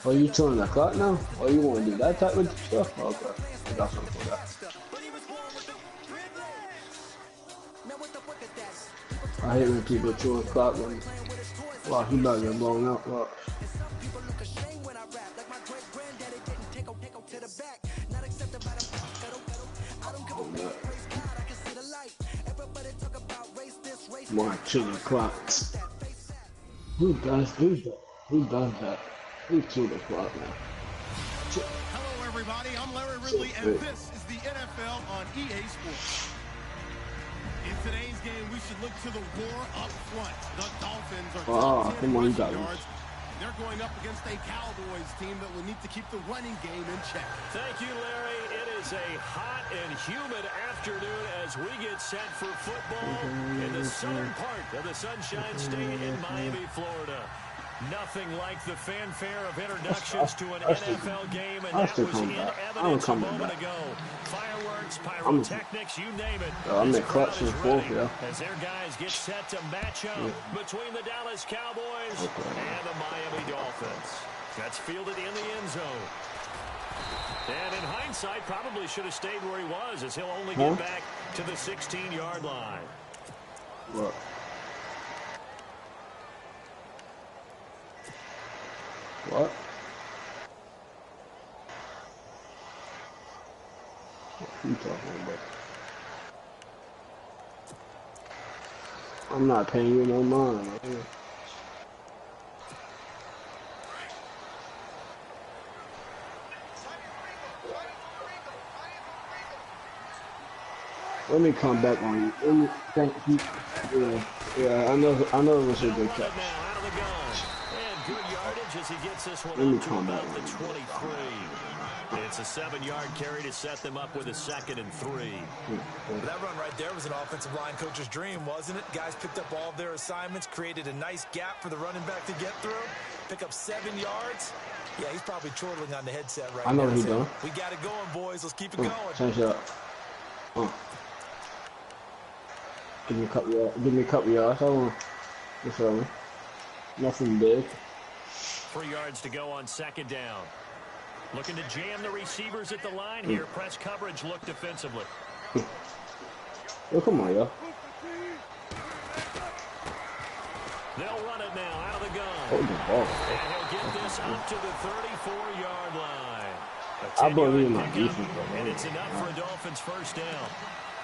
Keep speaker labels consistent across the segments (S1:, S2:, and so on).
S1: Oh, you turning the clock now? Oh, you want to do that type of stuff? Okay, I got something for that. I hate when people chew the clock when, wow, he about to get blown out. Wow. More chew the clock. Who does that? Who chew the clock now?
S2: Hello, everybody. I'm Larry Ridley, and this is the NFL on EA Sports. In today's game, we should look to the war up front. The Dolphins are top 10 rushing yards. They're going up against a Cowboys team that will need to keep the running game in check.
S3: Thank you, Larry. It is a hot and humid afternoon as we get set for football in the southern part of the Sunshine State in Miami, Florida. Nothing like the fanfare of introductions to an NFL game, and that was in evidence a moment ago. Fireworks, pyrotechnics, you name it.
S1: I'm the clutch and fourth,
S3: as their guys get set to match up between the Dallas Cowboys and the Miami Dolphins. That's fielded in the end zone. And in hindsight, probably should have stayed where he was, as he'll only get back to the 16-yard line.
S1: What? What? What are you talking about? I'm not paying you no mind, man. Let me come back on you. Let me thank you. Yeah, I know it was a good catch.
S3: Good yardage as he gets this one up to about the 23. It's a 7-yard carry to set them up with a 2nd and 3.
S4: That run right there was an offensive line coach's dream, wasn't it? Guys picked up all of their assignments, created a nice gap for the running back to get through, pick up 7 yards. Yeah, he's probably chortling on the headset right now.
S1: I know what he's doing.
S4: We got it going, boys. Let's keep it going.
S1: Change it up. Give me a couple yards. I want you feel me? Nothing big.
S3: 3 yards to go on 2nd down. Looking to jam the receivers at the line here. Press coverage look defensively.
S1: Oh, come on, yo.
S3: They'll run it now out of the gun.
S1: Hold the ball.
S3: And he'll get this up to the 34-yard line.
S1: I believe in my defense.
S3: And it's enough for a Dolphins first down.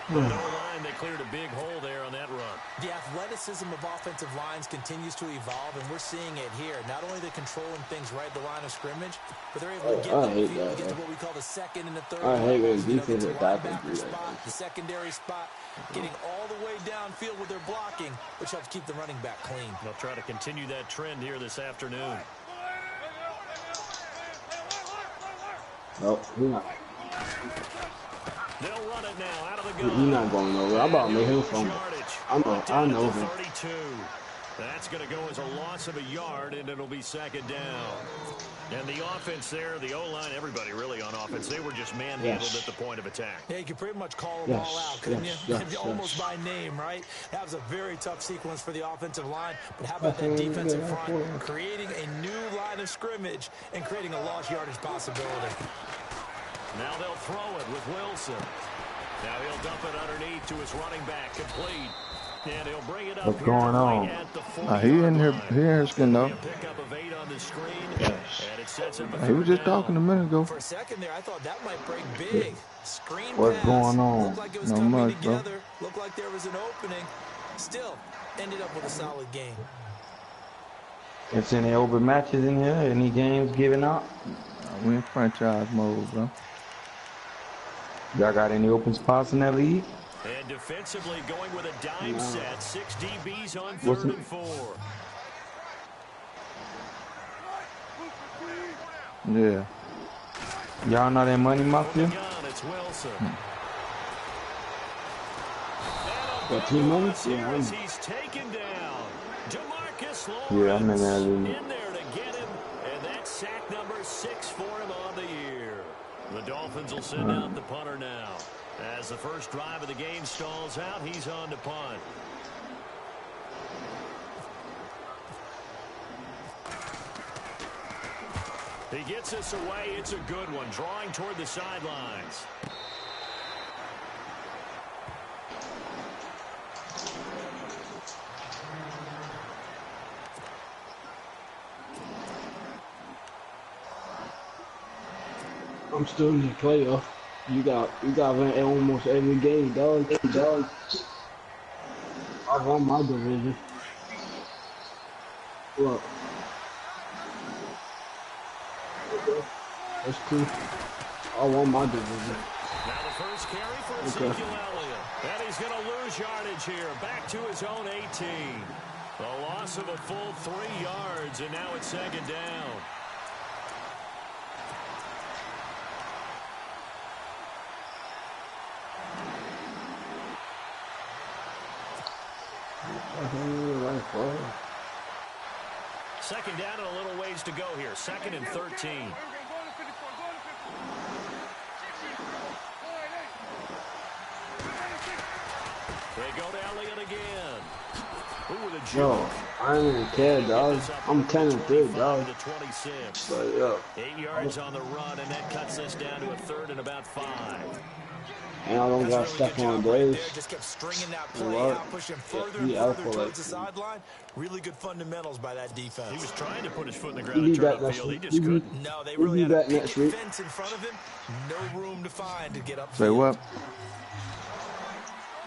S3: The line, they cleared a big hole there on that run.
S4: The athleticism of offensive lines continues to evolve, and we're seeing it here. Not only they're controlling things right at the line of scrimmage, but they're able to get to get to what we call the 2nd and the 3rd.
S1: I hate when defense attack
S4: the secondary spot, getting all the way downfield with their blocking, which helps keep the running back clean.
S3: They'll try to continue that trend here this afternoon.
S1: Nope, he's not.
S3: They'll run it now out of the gun.
S1: He's not going nowhere. I'm about to make him fumble. I know him.
S3: 32. That's going to go as a loss of a yard, and it'll be 2nd down. And the offense there, the O-line, everybody really on offense, they were just manhandled at the point of attack.
S4: Yeah, you could pretty much call them all out, couldn't you? Almost by name, right? That was a very tough sequence for the offensive line. But how about that defensive front creating a new line of scrimmage and creating a lost yardage possibility?
S3: Now they'll throw it with Wilson. Now he'll dump it underneath to his running back, complete. And he'll bring it up.
S5: What's going on? He in here getting though.
S3: Pick up of 8 on the screen.
S1: Yes.
S3: And it sets up
S5: he was just talking a minute ago.
S4: For a second there, I thought that might break big. Screen
S5: What's
S4: pass.
S5: going on?
S4: Looked like it was
S5: Not
S4: coming
S5: much,
S4: together.
S5: bro.
S4: Looked like there was an opening. Still, ended up with a solid game.
S6: It's any open matches in here? Any games given up?
S5: We in franchise mode, bro.
S6: Y'all got any open spots in that league?
S3: And defensively going with a dime set. 6 DBs on 3rd and 4.
S6: Yeah. Y'all know that money mafia?
S3: It's Wilson.
S1: Got 2 months? Yeah,
S3: he's taken down. DeMarcus Lawrence
S6: yeah, I'm in that league.
S3: in there to get him. And that's sack number 6 for him on the year. The Dolphins will send out the punter now. As the first drive of the game stalls out, he's on to punt. He gets this away. It's a good one, drawing toward the sidelines.
S1: I'm still in the playoff. You got win almost every game, dog. I won my division. Look. That's cool. I won my division.
S3: Now the first carry for Ezekiel Elliott. And he's going to lose yardage here. Back to his own 18. A loss of a full 3 yards, and now it's second down. Second down and a little ways to go here. 2nd and 13. They go to Elliott again. Ooh, the juke.
S1: Yo, I don't even care, dog. I'm 10-3, dog. But, yo.
S3: 8 yards on the run, and that cuts this down to a 3rd and about 5.
S1: And I don't got stuck on Blaze.
S4: Just kept stringing that play out, pushing further and further towards the sideline. Really good fundamentals by that defense.
S3: He was trying to put his foot in the ground and turn upfield. He just couldn't.
S4: No, they really had a big fence in front of him. No room to find to get up.
S5: Say what?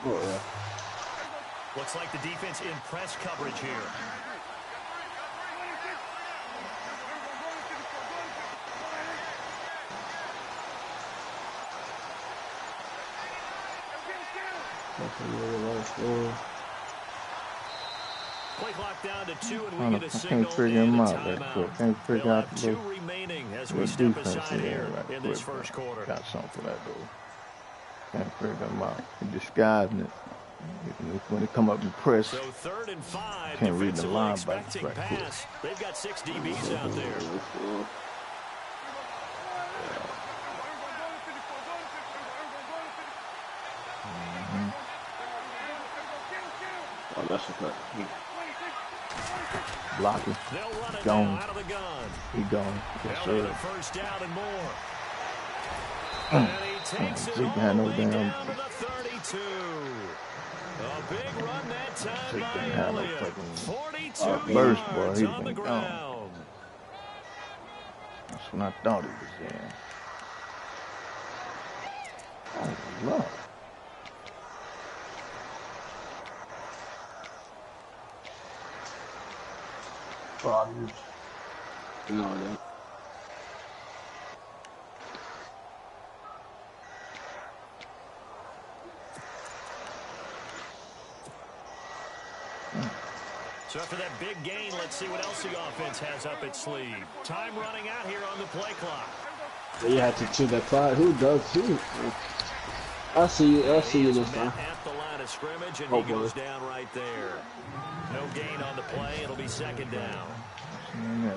S1: Oh, yeah.
S3: Looks like the defense in press coverage here. Play clock down to 2, and we get a signal.
S5: Can't figure him out that quick. Can't figure out the
S3: 2 remaining as we step aside here in this first quarter.
S5: Got something for that dude. Can't figure him out. He disguising it. When they come up and press,
S3: so 3rd and 5.
S5: Can't read the line by
S3: expecting pass. They've got 6 DBs out there.
S1: Oh, that's a cut.
S5: Blocking.
S3: They'll run it
S5: gone.
S3: out of the gun.
S5: He gone. Yes,
S3: They'll
S5: sir.
S3: get a first down and more. And he takes it all the way down to the 32. A big run that time by Elliott. 42
S5: burst, boy,
S3: yards
S5: he
S3: on the
S5: been
S3: ground.
S5: gone. That's when I thought he was in. Oh, Lord.
S1: Problems. No, that.
S3: So after that big gain, let's see what else the offense has up its sleeve. Time running out here on the play clock.
S1: You have to chew that clock. Who does who? I see you this time.
S3: At the line of scrimmage, and he goes down right there. No gain on the play. It'll be second down.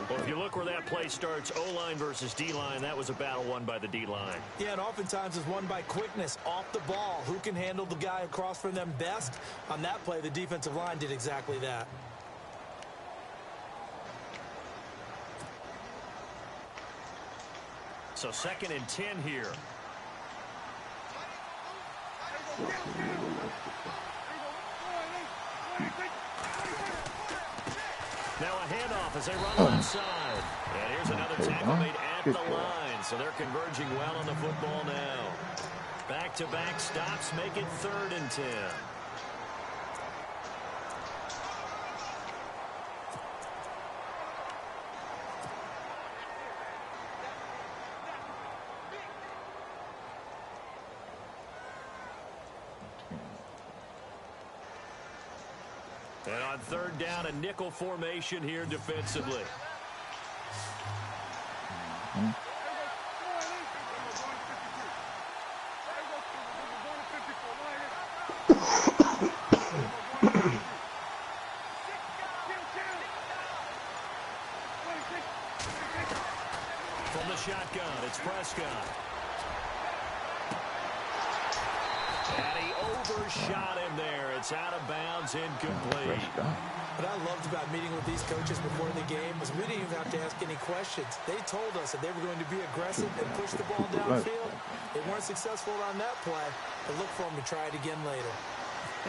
S3: Well, if you look where that play starts, O-line versus D-line, that was a battle won by the D-line.
S4: Yeah, and oftentimes it's won by quickness off the ball. Who can handle the guy across from them best? On that play, the defensive line did exactly that.
S3: So 2nd and 10 here. Now a handoff as they run left side. And here's another tackle made at the line. So they're converging well on the football now. Back-to-back stops make it 3rd and 10. And on 3rd down, a nickel formation here defensively. From the shotgun, it's Prescott. And he overshot him there. It's out of bounds, incomplete.
S4: What I loved about meeting with these coaches before the game was we didn't even have to ask any questions. They told us that they were going to be aggressive and push the ball downfield. They weren't successful on that play, but look for them to try it again later.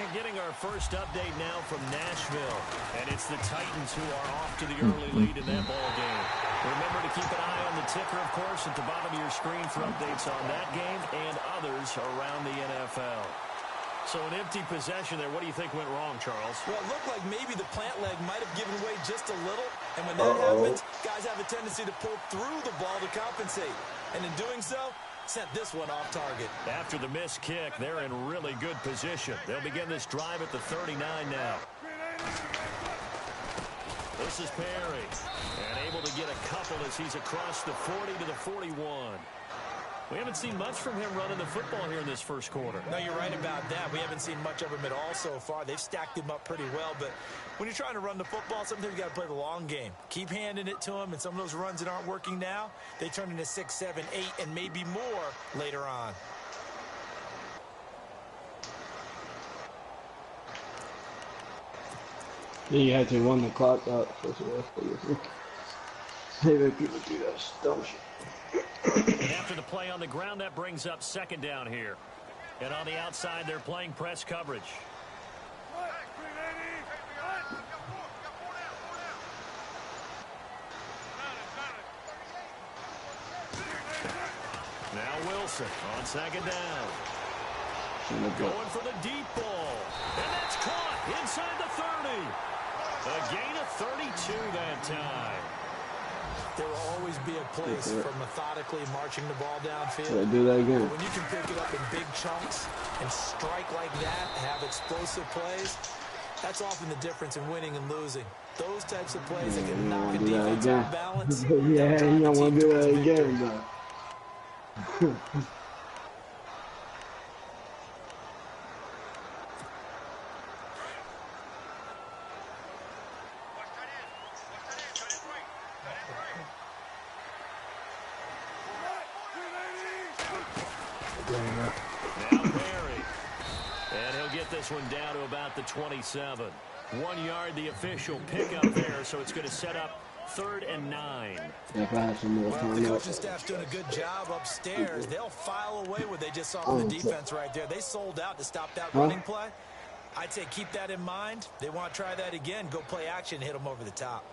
S3: And getting our first update now from Nashville. And it's the Titans who are off to the early lead in that ball game. Remember to keep an eye on the ticker, of course, at the bottom of your screen for updates on that game and others around the NFL. So an empty possession there. What do you think went wrong, Charles?
S4: Well, it looked like maybe the plant leg might have given way just a little. And when that happens, guys have a tendency to pull through the ball to compensate. And in doing so, sent this one off target.
S3: After the missed kick, they're in really good position. They'll begin this drive at the 39 now. This is Perry. And able to get a couple as he's across the 40 to the 41. We haven't seen much from him running the football here in this first quarter.
S4: No, you're right about that. We haven't seen much of him at all so far. They've stacked him up pretty well, but when you're trying to run the football, sometimes you got to play the long game. Keep handing it to him, and some of those runs that aren't working now, they turn into 6, 7, 8, and maybe more later on.
S1: You had to run the clock out. Maybe people do that dumb shit.
S3: After the play on the ground, that brings up second down here. And on the outside, they're playing press coverage. Now Wilson on second down. Going for the deep ball. And that's caught inside the 30. A gain of 32 that time.
S4: There will always be a place for methodically marching the ball downfield.
S1: Should I do that again?
S4: When you can pick it up in big chunks and strike like that, have explosive plays, that's often the difference in winning and losing. Those types of plays that can knock a defense off balance.
S1: Yeah, you don't want to do that again, though.
S3: Now Perry. And he'll get this one down to about the 27. 1 yard, the official pickup there, so it's going to set up 3rd and 9.
S1: If I had some more
S4: Well,
S1: time
S4: the coaching staff's doing a good job upstairs. They'll file away what they just saw from the defense right there. They sold out to stop that running play. I'd say keep that in mind. They want to try that again. Go play action, hit them over the top.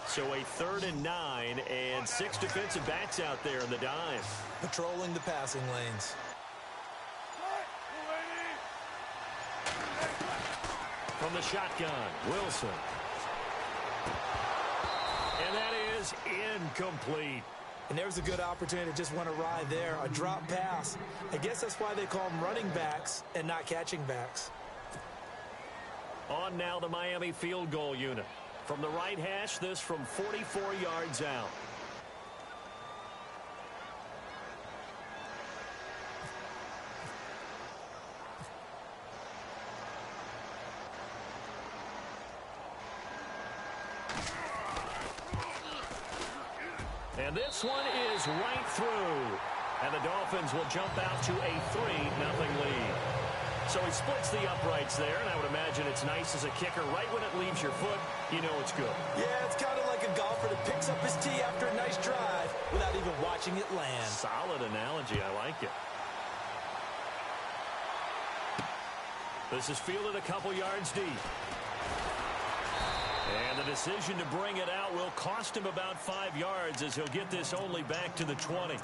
S3: So a 3rd and 9 and 6 defensive backs out there in the dive.
S4: Patrolling the passing lanes.
S3: From the shotgun, Wilson. And that is incomplete.
S4: And there's a good opportunity to just want to ride there. A drop pass. I guess that's why they call them running backs and not catching backs.
S3: On now the Miami field goal unit. From the right hash, this from 44 yards out. And this one is right through. And the Dolphins will jump out to a 3-0 lead. So he splits the uprights there, and I would imagine it's nice as a kicker. Right when it leaves your foot, you know it's good.
S4: Yeah, it's kind of like a golfer that picks up his tee after a nice drive without even watching it land.
S3: Solid analogy. I like it. This is fielded a couple yards deep. And the decision to bring it out will cost him about 5 yards as he'll get this only back to the 20.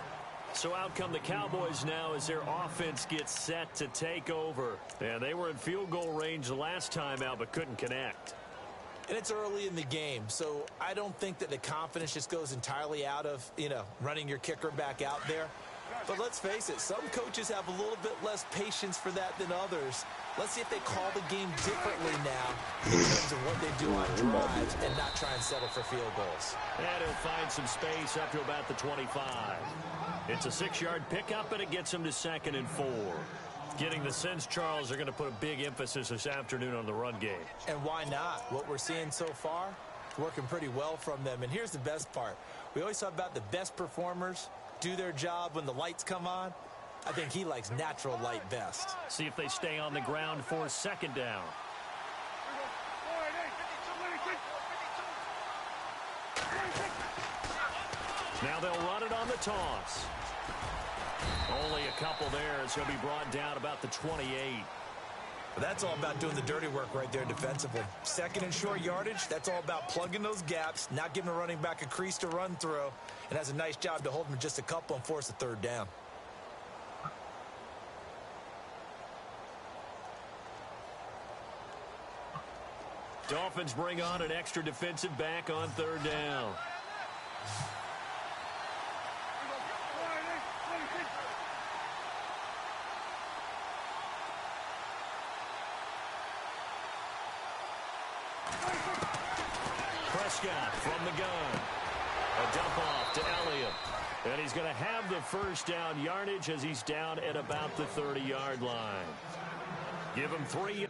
S3: So out come the Cowboys now as their offense gets set to take over. And they were in field goal range the last time out but couldn't connect.
S4: And it's early in the game, so I don't think that the confidence just goes entirely out of, running your kicker back out there. But let's face it, some coaches have a little bit less patience for that than others. Let's see if they call the game differently now in terms of what they do on drives and not try and settle for field goals.
S3: And he'll find some space up to about the 25. It's a 6-yard pickup, and it gets him to 2nd and 4. Getting the sense, Charles, are going to put a big emphasis this afternoon on the run game.
S4: And why not? What we're seeing so far, it's working pretty well from them. And here's the best part. We always talk about the best performers do their job when the lights come on. I think he likes natural light best.
S3: See if they stay on the ground for second down. Now they'll run it on the toss. Only a couple there, as he'll be brought down about the 28.
S4: But that's all about doing the dirty work right there defensively. Second and short yardage, that's all about plugging those gaps, not giving a running back a crease to run through, and has a nice job to hold him just a couple and force a third down.
S3: Dolphins bring on an extra defensive back on third down. Prescott from the gun. A dump off to Elliott. And he's going to have the first down yardage as he's down at about the 30-yard line. Give him 3. And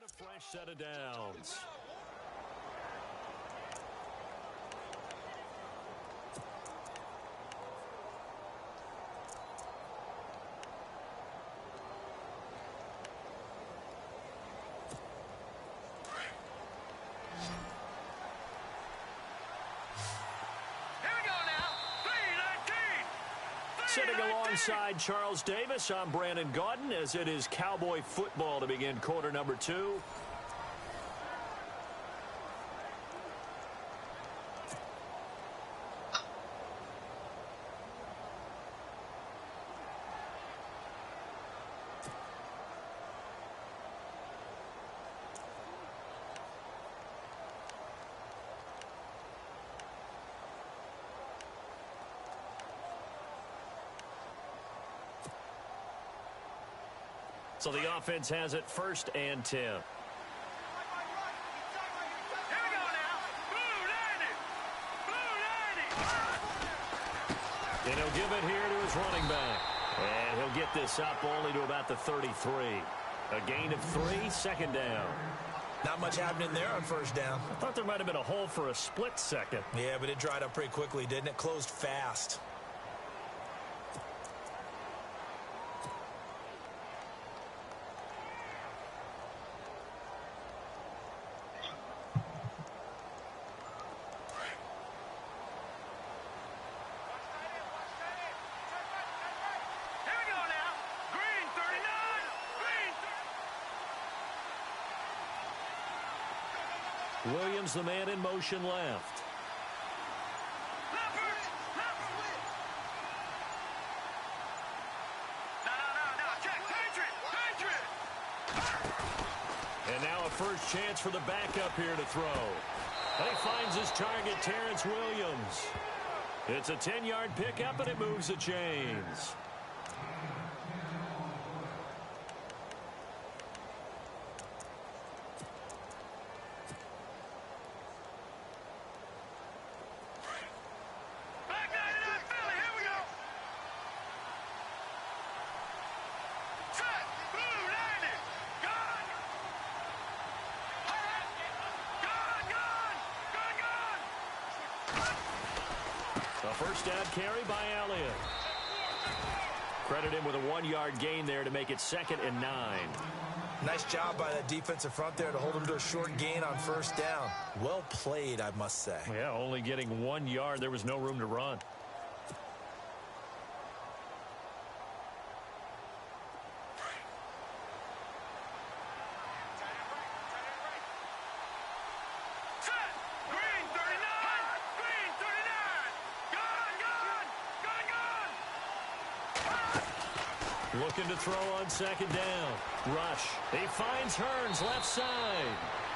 S3: a fresh set of downs. Sitting alongside Charles Davis, I'm Brandon Gaudin, as it is Cowboy football to begin quarter number 2. So the offense has it 1st and 10. And he'll give it here to his running back. And he'll get this up only to about the 33. A gain of 3, 2nd down.
S4: Not much happening there on first down.
S3: I thought there might have been a hole for a split second.
S4: Yeah, but it dried up pretty quickly, didn't it? Closed fast.
S3: Williams, the man in motion left. And now a first chance for the backup here to throw. And he finds his target, Terrence Williams. It's a 10-yard pickup, and it moves the chains. First down carry by Elliott. Credit him with a 1-yard gain there to make it 2nd and 9.
S4: Nice job by that defensive front there to hold him to a short gain on first down. Well played, I must say.
S3: Yeah, only getting 1 yard. There was no room to run. Looking to throw on 2nd down. Rush. He finds Hearns left side.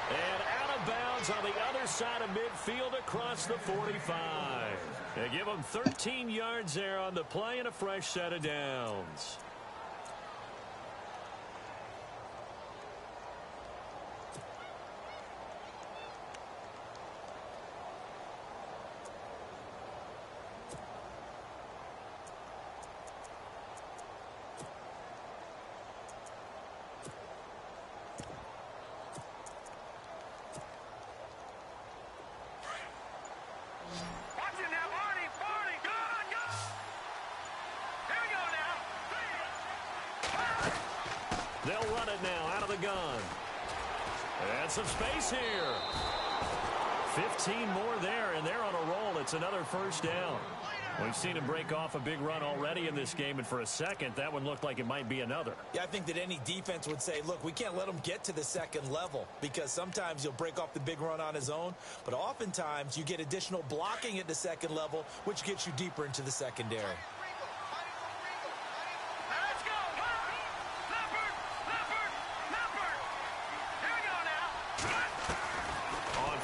S3: And out of bounds on the other side of midfield across the 45. They give him 13 yards there on the play and a fresh set of downs. it now out of the gun. And some space here. 15 more there, and they're on a roll. It's another first down. We've seen him break off a big run already in this game, and for a second, that one looked like it might be another.
S4: Yeah, I think that any defense would say, look, we can't let him get to the second level, because sometimes he'll break off the big run on his own, but oftentimes you get additional blocking at the second level, which gets you deeper into the secondary.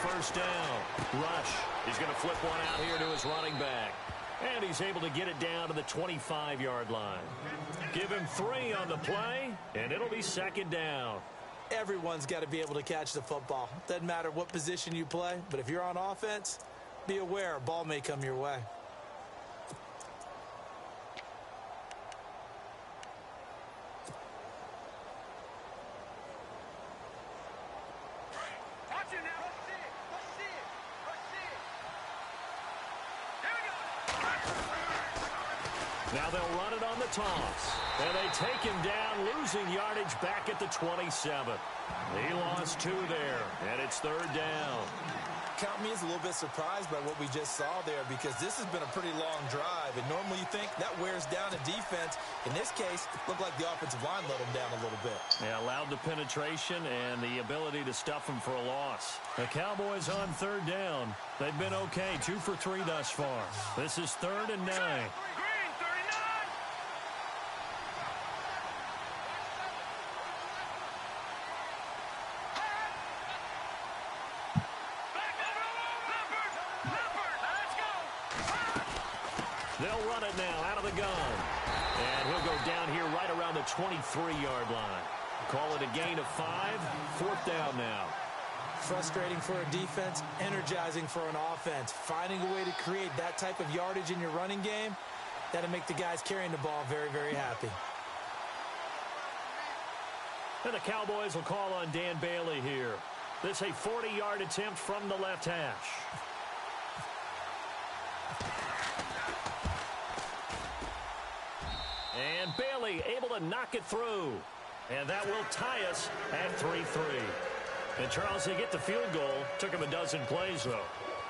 S3: First down. Rush. He's going to flip one out here to his running back. And he's able to get it down to the 25-yard line. Give him 3 on the play, and it'll be second down.
S4: Everyone's got to be able to catch the football. Doesn't matter what position you play, but if you're on offense, be aware a ball may come your way.
S3: Now they'll run it on the toss. And they take him down, losing yardage back at the 27. He lost 2 there, and it's third down.
S4: Count me as a little bit surprised by what we just saw there, because this has been a pretty long drive, and normally you think that wears down a defense. In this case, it looked like the offensive line let them down a little bit.
S3: Yeah, allowed the penetration and the ability to stuff them for a loss. The Cowboys on third down. They've been okay, 2 for 3 thus far. This is 3rd and 9. They'll run it now out of the gun. And he'll go down here right around the 23-yard line. Call it a gain of 5. 4th down now.
S4: Frustrating for a defense, energizing for an offense. Finding a way to create that type of yardage in your running game, that'll make the guys carrying the ball very, very happy.
S3: And the Cowboys will call on Dan Bailey here. This is a 40-yard attempt from the left hash. And Bailey able to knock it through. And that will tie us at 3-3. And Charles, they get the field goal. Took him a dozen plays, though.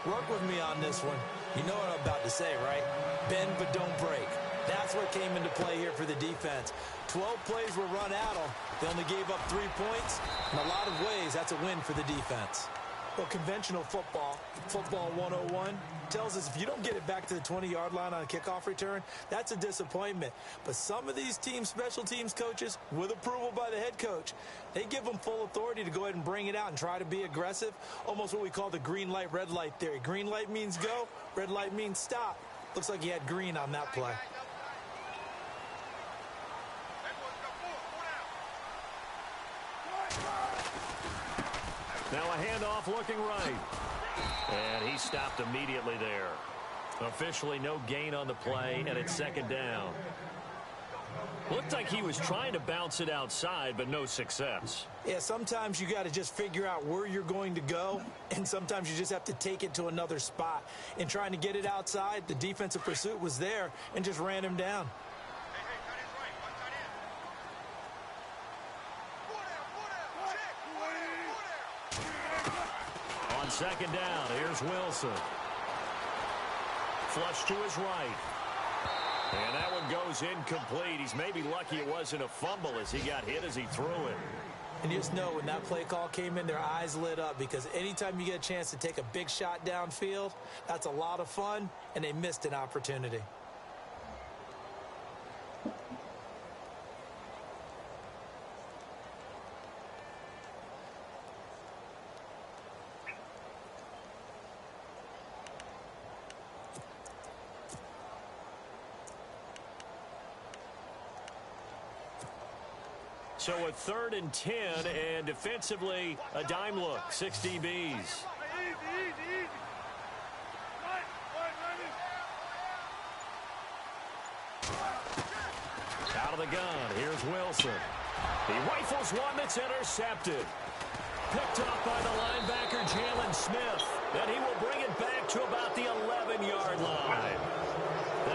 S4: Work with me on this one. You know what I'm about to say, right? Bend but don't break. That's what came into play here for the defense. 12 plays were run at them. They only gave up 3 points. In a lot of ways, that's a win for the defense. Well, conventional football 101, tells us if you don't get it back to the 20-yard line on a kickoff return, that's a disappointment. But some of these teams, special teams coaches, with approval by the head coach, they give them full authority to go ahead and bring it out and try to be aggressive, almost what we call the green light, red light theory. Green light means go, red light means stop. Looks like he had green on that play.
S3: Now a handoff looking right. And he stopped immediately there. Officially no gain on the play, and it's second down. Looked like he was trying to bounce it outside, but no success.
S4: Yeah, sometimes you got to just figure out where you're going to go, and sometimes you just have to take it to another spot. In trying to get it outside, the defensive pursuit was there and just ran him down.
S3: On second down, here's Wilson. Flush to his right. And that one goes incomplete. He's maybe lucky it wasn't a fumble as he got hit as he threw it.
S4: And you just know when that play call came in, their eyes lit up, because anytime you get a chance to take a big shot downfield, that's a lot of fun, and they missed an opportunity.
S3: So a 3rd and 10, and defensively, a dime look, 6 DBs. Out of the gun, here's Wilson. He rifles one that's intercepted. Picked up by the linebacker, Jalen Smith. And he will bring it back to about the 11-yard line.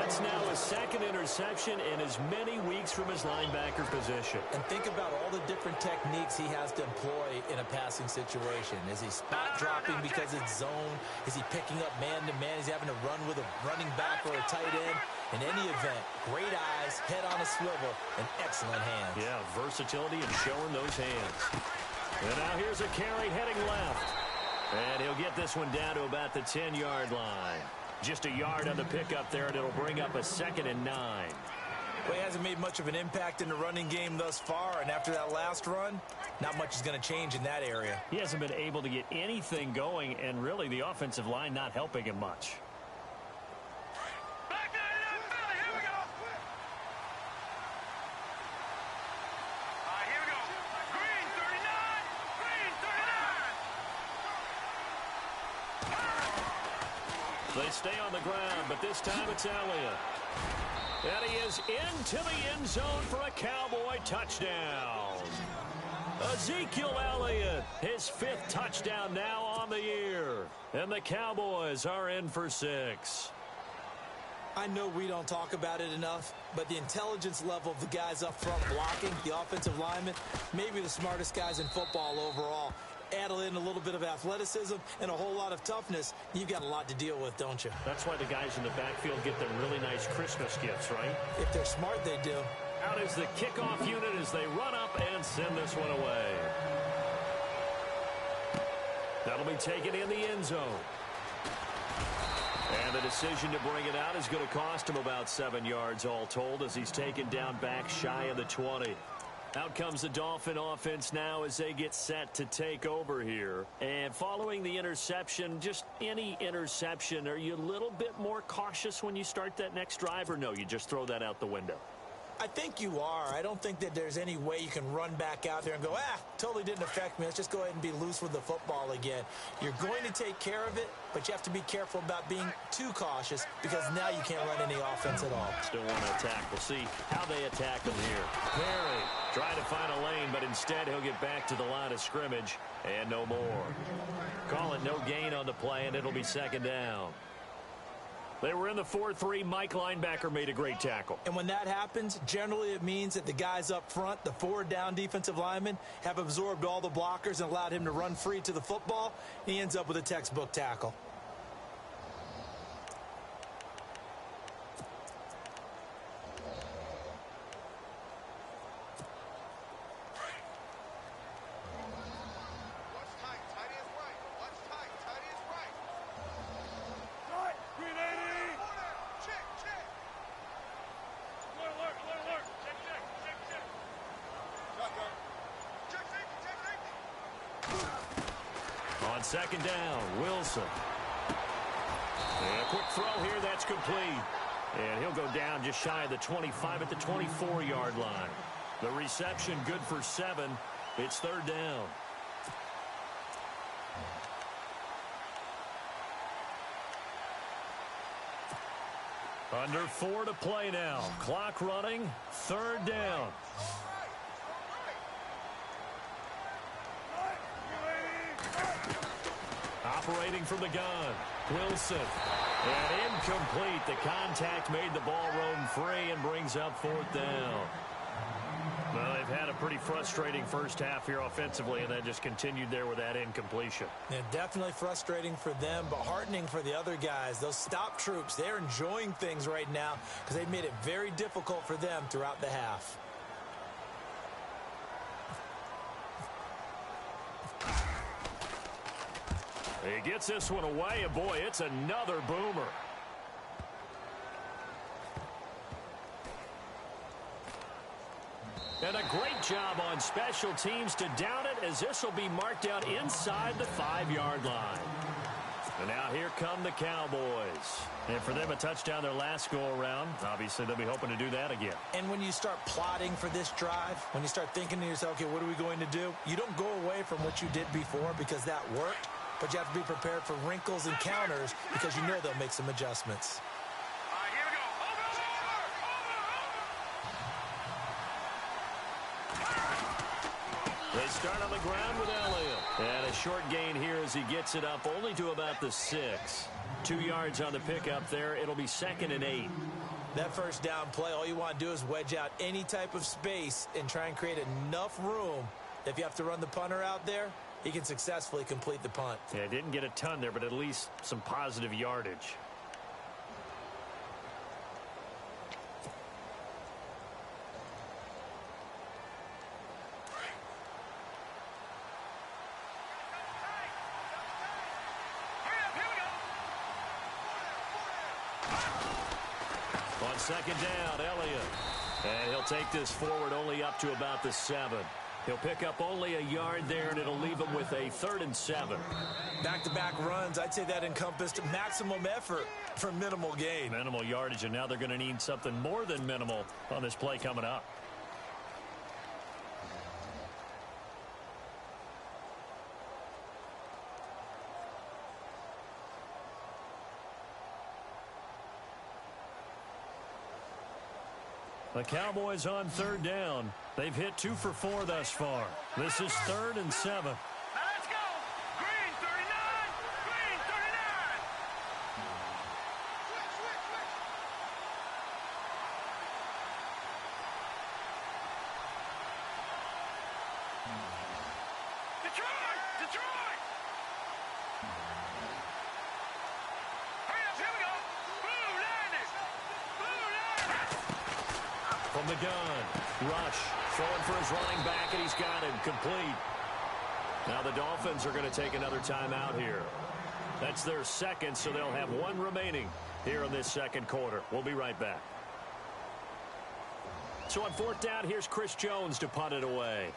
S3: That's now his second interception in as many weeks from his linebacker position.
S4: And think about all the different techniques he has to employ in a passing situation. Is he spot dropping because it's zone? Is he picking up man-to-man? Is he having to run with a running back or a tight end? In any event, great eyes, head on a swivel, and excellent hands.
S3: Yeah, versatility and showing those hands. And now here's a carry heading left. And he'll get this one down to about the 10-yard line. Just a yard on the pickup there, and it'll bring up a 2nd and 9.
S4: Well, he hasn't made much of an impact in the running game thus far, and after that last run, not much is going to change in that area.
S3: He hasn't been able to get anything going, and really the offensive line not helping him much. They stay on the ground, but this time it's Elliott. And he is into the end zone for a Cowboy touchdown. Ezekiel Elliott, his 5th touchdown now on the year. And the Cowboys are in for 6.
S4: I know we don't talk about it enough, but the intelligence level of the guys up front blocking, the offensive linemen, maybe the smartest guys in football overall. Add in a little bit of athleticism and a whole lot of toughness, you've got a lot to deal with, don't you?
S3: That's why the guys in the backfield get them really nice Christmas gifts, right?
S4: If they're smart, they do.
S3: Out is the kickoff unit as they run up and send this one away. That'll be taken in the end zone. And the decision to bring it out is going to cost him about 7 yards all told as he's taken down back shy of the 20. Out comes the Dolphin offense now as they get set to take over here. And following the interception, just any interception, are you a little bit more cautious when you start that next drive, or no, you just throw that out the window?
S4: I think you are. I don't think that there's any way you can run back out there and go, totally didn't affect me. Let's just go ahead and be loose with the football again. You're going to take care of it, but you have to be careful about being too cautious because now you can't run any offense at all.
S3: Still want to attack. We'll see how they attack him here. Perry trying to find a lane, but instead he'll get back to the line of scrimmage and no more. Call it no gain on the play, and it'll be 2nd down. They were in the 4-3. Mike linebacker made a great tackle.
S4: And when that happens, generally it means that the guys up front, the 4-down defensive linemen, have absorbed all the blockers and allowed him to run free to the football. He ends up with a textbook tackle.
S3: On 2nd down, Wilson. And a quick throw here, that's complete. And he'll go down just shy of the 25 at the 24-yard line. The reception good for 7. It's 3rd down. Under 4 to play now. Clock running, 3rd down. Operating from the gun, Wilson. And incomplete. The contact made the ball roam free and brings up 4th down. Well, they've had a pretty frustrating first half here offensively, and that just continued there with that incompletion.
S4: Yeah, definitely frustrating for them, but heartening for the other guys. Those stop troops, they're enjoying things right now because they've made it very difficult for them throughout the half.
S3: He gets this one away, and boy, it's another boomer. And a great job on special teams to down it, as this will be marked out inside the 5-yard line. And now here come the Cowboys. And for them, a touchdown their last go-around. Obviously, they'll be hoping to do that again.
S4: And when you start plotting for this drive, when you start thinking to yourself, okay, what are we going to do? You don't go away from what you did before because that worked. But you have to be prepared for wrinkles and counters because you know they'll make some adjustments.
S2: All right, here we go.
S3: They start on the ground with Elliott. And a short gain here as he gets it up only to about the 6. 2 yards on the pickup there. It'll be 2nd and 8.
S4: That first down play, all you want to do is wedge out any type of space and try and create enough room. If you have to run the punter out there, he can successfully complete the punt.
S3: Yeah, didn't get a ton there, but at least some positive yardage. On second down, Elliott. And he'll take this forward only up to about the 7. He'll pick up only a yard there, and it'll leave him with a 3rd and 7.
S4: Back-to-back runs, I'd say that encompassed maximum effort for minimal gain.
S3: Minimal yardage, and now they're going to need something more than minimal on this play coming up. The Cowboys on 3rd down. They've hit 2 for 4 thus far. This is 3rd and 7.
S2: Now let's go. Green 39. Green 39. Detroit! Detroit! Hurry up, here we go. Blue Niners! Blue Niners!
S3: From the gun, Rush throwing for his running back, and he's got him complete. Now the Dolphins are going to take another timeout here. That's their 2nd, so they'll have 1 remaining here in this 2nd quarter. We'll be right back. So on 4th down, here's Chris Jones to punt it away.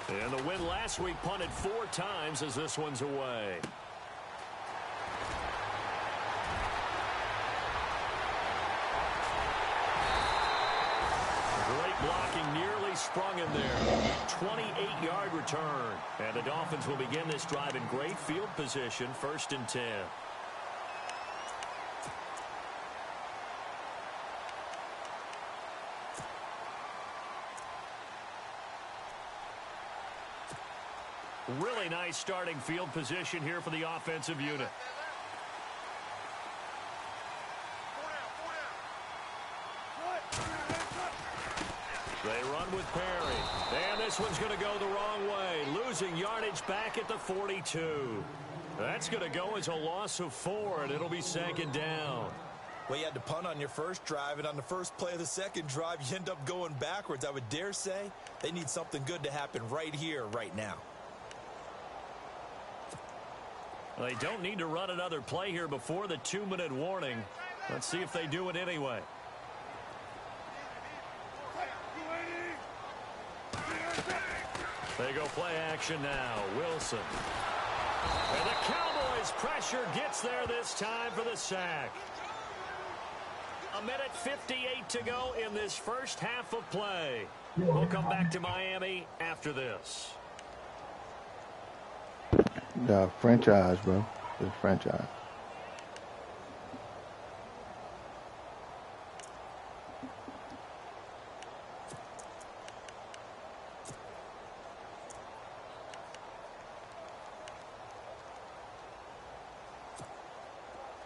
S3: And the win last week punted 4 times as this one's away. Great blocking, nearly sprung him there. 28-yard return. And the Dolphins will begin this drive in great field position, 1st and 10. Really nice starting field position here for the offensive unit. They run with Perry. And this one's going to go the wrong way. Losing yardage back at the 42. That's going to go as a loss of 4, and it'll be 2nd down.
S4: Well, you had to punt on your first drive, and on the first play of the 2nd drive, you end up going backwards. I would dare say they need something good to happen right here, right now.
S3: They don't need to run another play here before the 2-minute warning. Let's see if they do it anyway. They go play action now. Wilson. And the Cowboys pressure gets there this time for the sack. 1:58 to go in this first half of play. We'll come back to Miami after this.
S5: The franchise, bro. The franchise.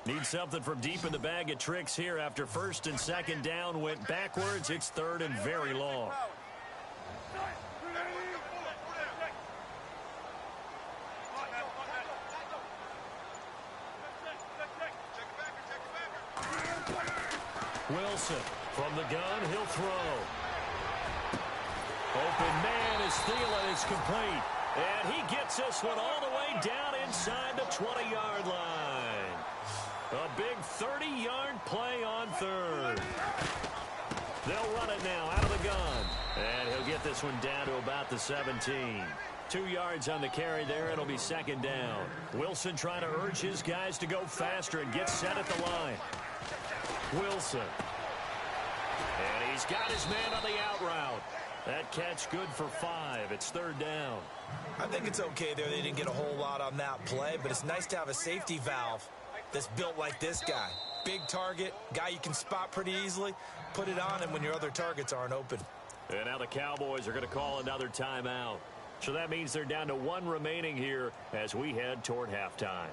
S3: Need something from deep in the bag of tricks here after 1st and 2nd down went backwards. It's 3rd and very long. Wilson from the gun, he'll throw. Open man is Thielen, is complete. And he gets this one all the way down inside the 20-yard line. A big 30-yard play on 3rd. They'll run it now out of the gun. And he'll get this one down to about the 17. 2 yards on the carry there. It'll be 2nd down. Wilson trying to urge his guys to go faster and get set at the line. Wilson. And he's got his man on the out route. That catch good for 5. It's 3rd down.
S4: I think it's okay there. They didn't get a whole lot on that play, but it's nice to have a safety valve that's built like this guy. Big target, guy you can spot pretty easily. Put it on him when your other targets aren't open.
S3: And now the Cowboys are going to call another timeout. So that means they're down to 1 remaining here as we head toward halftime.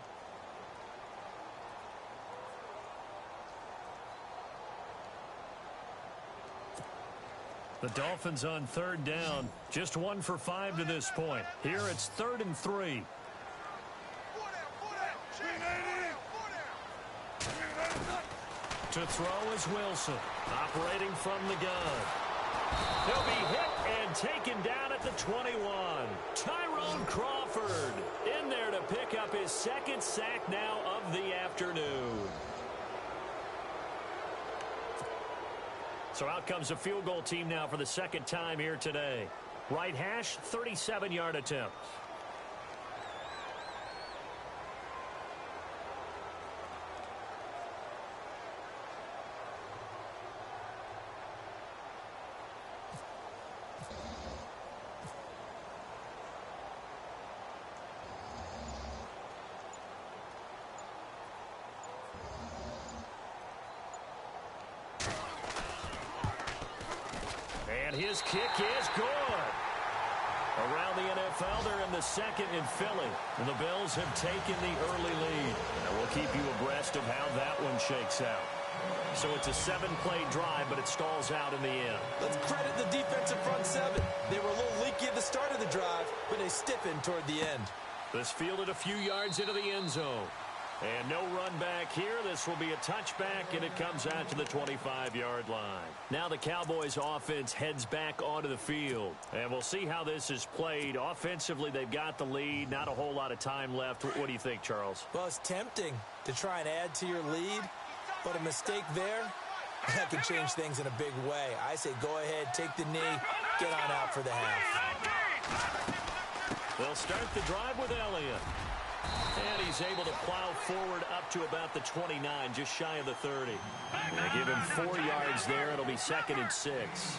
S3: The Dolphins on 3rd down. Just 1 for 5 to this point. Here it's 3rd and 3. To throw is Wilson, operating from the gun. He'll be hit and taken down at the 21. Tyrone Crawford in there to pick up his 2nd sack now of the afternoon. So out comes a field goal team now for the 2nd time here today. Right hash, 37-yard attempt. And his kick is good. Around the NFL, they're in the 2nd in Philly. And the Bills have taken the early lead. And we'll keep you abreast of how that one shakes out. So it's a 7-play drive, but it stalls out in the end.
S4: Let's credit the defensive front 7. They were a little leaky at the start of the drive, but they stiffened toward the end.
S3: This fielded a few yards into the end zone. And no run back here. This will be a touchback, and it comes out to the 25-yard line. Now the Cowboys offense heads back onto the field. And we'll see how this is played. Offensively, they've got the lead. Not a whole lot of time left. What do you think, Charles?
S4: Well, it's tempting to try and add to your lead, but a mistake there, that can change things in a big way. I say go ahead, take the knee, get on out for the half.
S3: They'll start the drive with Elliott. And he's able to plow forward up to about the 29, just shy of the 30. They give him 4 yards there. It'll be 2nd and 6.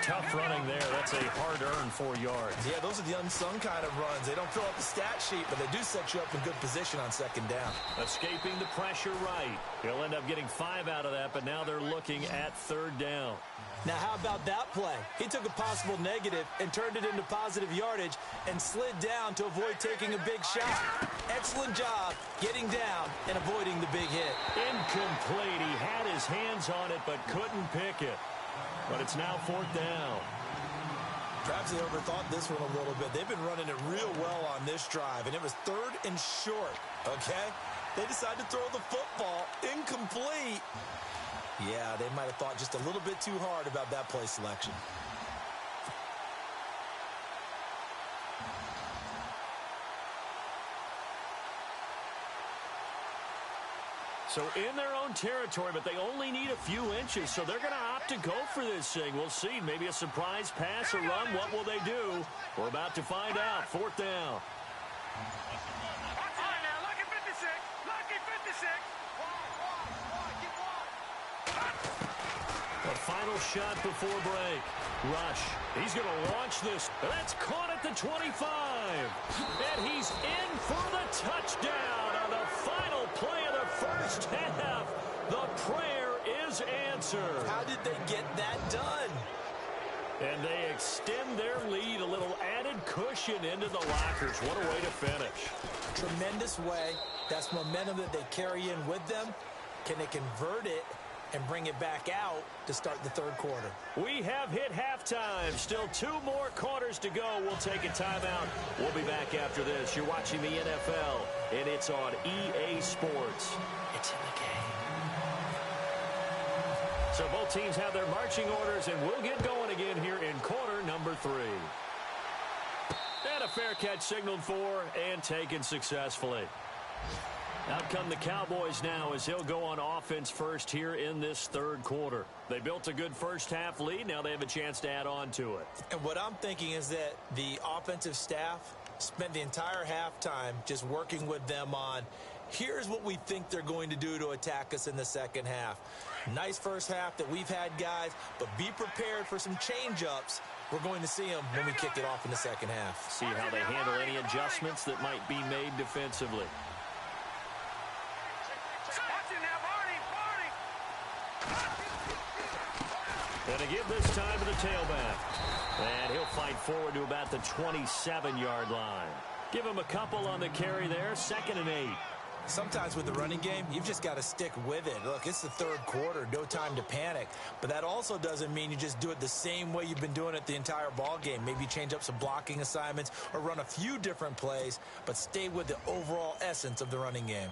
S3: Tough running there. That's a hard-earned 4 yards.
S4: Yeah, those are the unsung kind of runs. They don't fill up the stat sheet, but they do set you up in good position on 2nd down.
S3: Escaping the pressure right. He'll end up getting 5 out of that, but now they're looking at 3rd down.
S4: Now, how about that play? He took a possible negative and turned it into positive yardage and slid down to avoid taking a big shot. Excellent job getting down and avoiding the big hit.
S3: Incomplete. He had his hands on it but couldn't pick it. But it's now 4th down.
S4: Perhaps they overthought this one a little bit. They've been running it real well on this drive, and it was 3rd and short, okay? They decided to throw the football incomplete. Yeah, they might have thought just a little bit too hard about that play selection.
S3: So in their own territory, but they only need a few inches, so they're going to opt to go for this thing. We'll see. Maybe a surprise pass or run. What will they do? We're about to find out. 4th down. The final shot before break. Rush. He's going to launch this. That's caught at the 25. And he's in for the touchdown on the final play of the first half. The prayer is answered.
S4: How did they get that done?
S3: And they extend their lead, a little added cushion into the lockers. What a way to finish.
S4: Tremendous way. That's momentum that they carry in with them. Can they convert it and bring it back out to start the 3rd quarter?
S3: We have hit halftime. Still 2 more quarters to go. We'll take a timeout. We'll be back after this. You're watching the NFL, and it's on EA Sports. It's in the game. So both teams have their marching orders, and we'll get going again here in quarter number 3. And a fair catch signaled for and taken successfully. Out come the Cowboys now as he'll go on offense first here in this 3rd quarter. They built a good first half lead. Now they have a chance to add on to it.
S4: And what I'm thinking is that the offensive staff spent the entire halftime just working with them on, here's what we think they're going to do to attack us in the 2nd half. Nice first half that we've had, guys, but be prepared for some change-ups. We're going to see them when we kick it off in the 2nd half.
S3: See how they handle any adjustments that might be made defensively. And they give this time to the tailback. And he'll fight forward to about the 27-yard line. Give him a couple on the carry there, 2nd and 8.
S4: Sometimes with the running game, you've just got to stick with it. Look, it's the third quarter, no time to panic. But that also doesn't mean you just do it the same way you've been doing it the entire ball game. Maybe change up some blocking assignments or run a few different plays, but stay with the overall essence of the running game.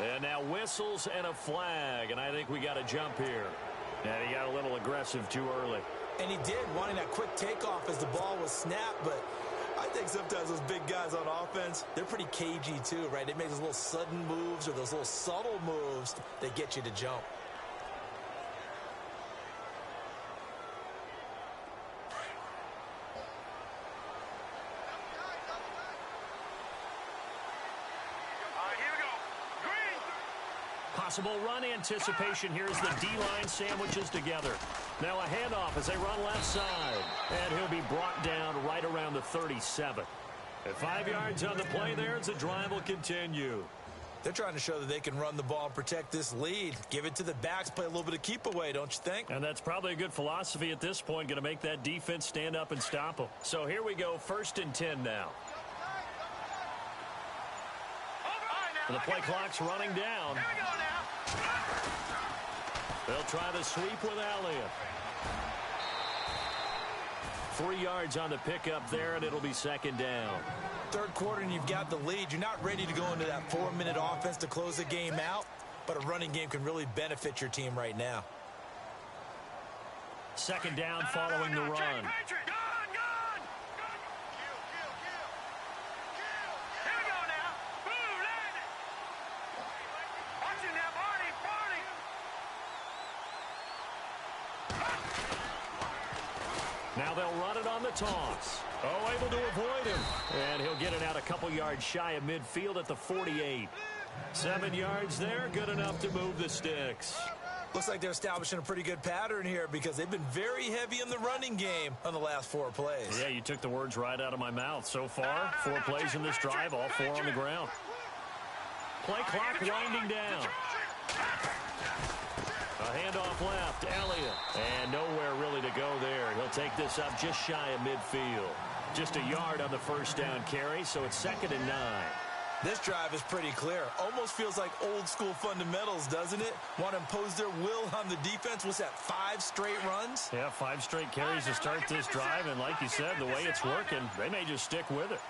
S3: And now whistles and a flag, and I think we got a jump here. And he got a little aggressive too early.
S4: And he did, wanting that quick takeoff as the ball was snapped, but I think sometimes those big guys on offense, they're pretty cagey too, right? They make those little sudden moves or those little subtle moves that get you to jump.
S3: Possible run anticipation here as the D-line sandwiches together. Now a handoff as they run left side. And he'll be brought down right around the 37. At 5 yards on the play there as the drive will continue.
S4: They're trying to show that they can run the ball and protect this lead. Give it to the backs, play a little bit of keep away, don't you think?
S3: And that's probably a good philosophy at this point, going to make that defense stand up and stop them. So here we go, 1st and 10 now. The play clock's running down. They'll try the sweep with Elliott. 3 yards on the pickup there, and it'll be 2nd down.
S4: Third quarter, and you've got the lead. You're not ready to go into that 4-minute offense to close the game out, but a running game can really benefit your team right now.
S3: 2nd down following the run. Now they'll run it on the toss. Oh, able to avoid him. And he'll get it out a couple yards shy of midfield at the 48. 7 yards there, good enough to move the sticks.
S4: Looks like they're establishing a pretty good pattern here because they've been very heavy in the running game on the last 4 plays.
S3: Yeah, you took the words right out of my mouth. So far, 4 plays in this drive, all 4 on the ground. Play clock winding down. A handoff left, Elliott. And nowhere really to go there. He'll take this up just shy of midfield. Just a yard on the 1st down carry, so it's 2nd and 9.
S4: This drive is pretty clear. Almost feels like old school fundamentals, doesn't it? Want to impose their will on the defense. What's that, 5 straight runs?
S3: Yeah, 5 straight carries to start this drive. And like you said, the way it's working, they may just stick with it.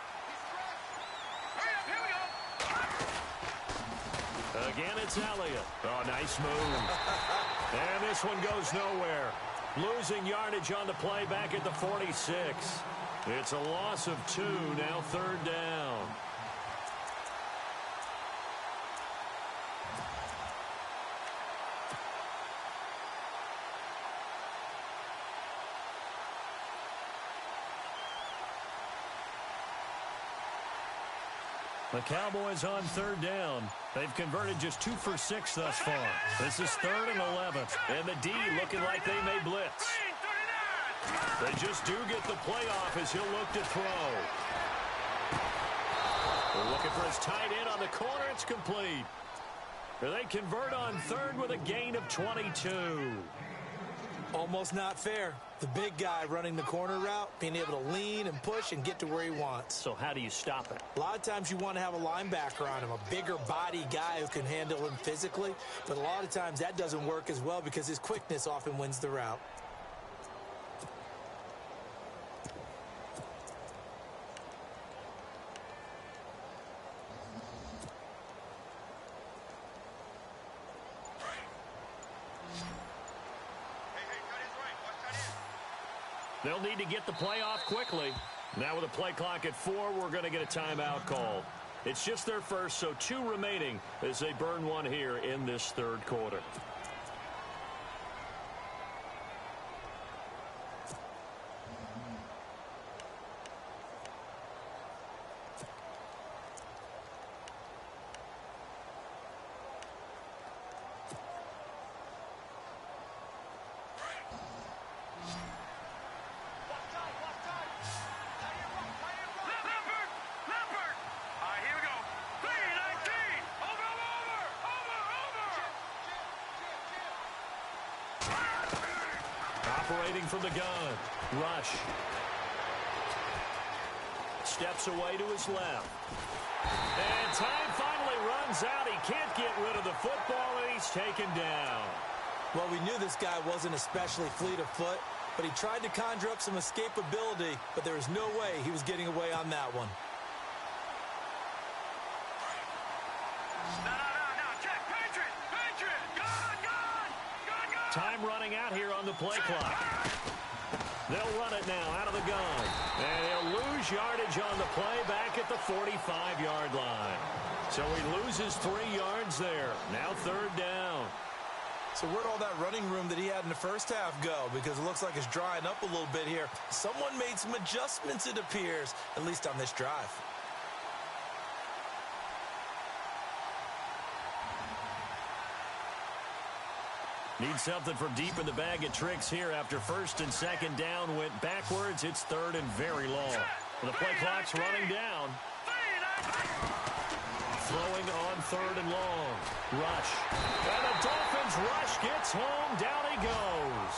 S3: Again, it's Elliott. Oh, nice move. And this one goes nowhere. Losing yardage on the play back at the 46. It's a loss of 2, now 3rd down. The Cowboys on 3rd down. They've converted just 2 for 6 thus far. This is 3rd and 11. And the D looking like they may blitz. They just do get the play off as he'll look to throw. They're looking for his tight end on the corner. It's complete. They convert on 3rd with a gain of 22.
S4: Almost not fair. The big guy running the corner route, being able to lean and push and get to where he wants.
S3: So how do you stop it?
S4: A lot of times you want to have a linebacker on him, a bigger body guy who can handle him physically. But a lot of times that doesn't work as well because his quickness often wins the route.
S3: They'll need to get the play off quickly. Now with a play clock at 4, we're going to get a timeout called. It's just their first, so 2 remaining as they burn 1 here in this 3rd quarter. Operating from the gun. Rush. Steps away to his left. And time finally runs out. He can't get rid of the football, and he's taken down.
S4: Well, we knew this guy wasn't especially fleet of foot, but he tried to conjure up some escapability, but there was no way he was getting away on that one.
S3: Time running out here on the play clock. They'll run it now out of the gun. And he'll lose yardage on the play back at the 45-yard line. So he loses 3 yards there. Now 3rd down.
S4: So where'd all that running room that he had in the first half go? Because it looks like it's drying up a little bit here. Someone made some adjustments, it appears, at least on this drive.
S3: Need something from deep in the bag of tricks here after 1st and 2nd down went backwards. It's 3rd and very long. The play clock's running down. Throwing on 3rd and long. Rush. And the Dolphins rush gets home. Down he goes.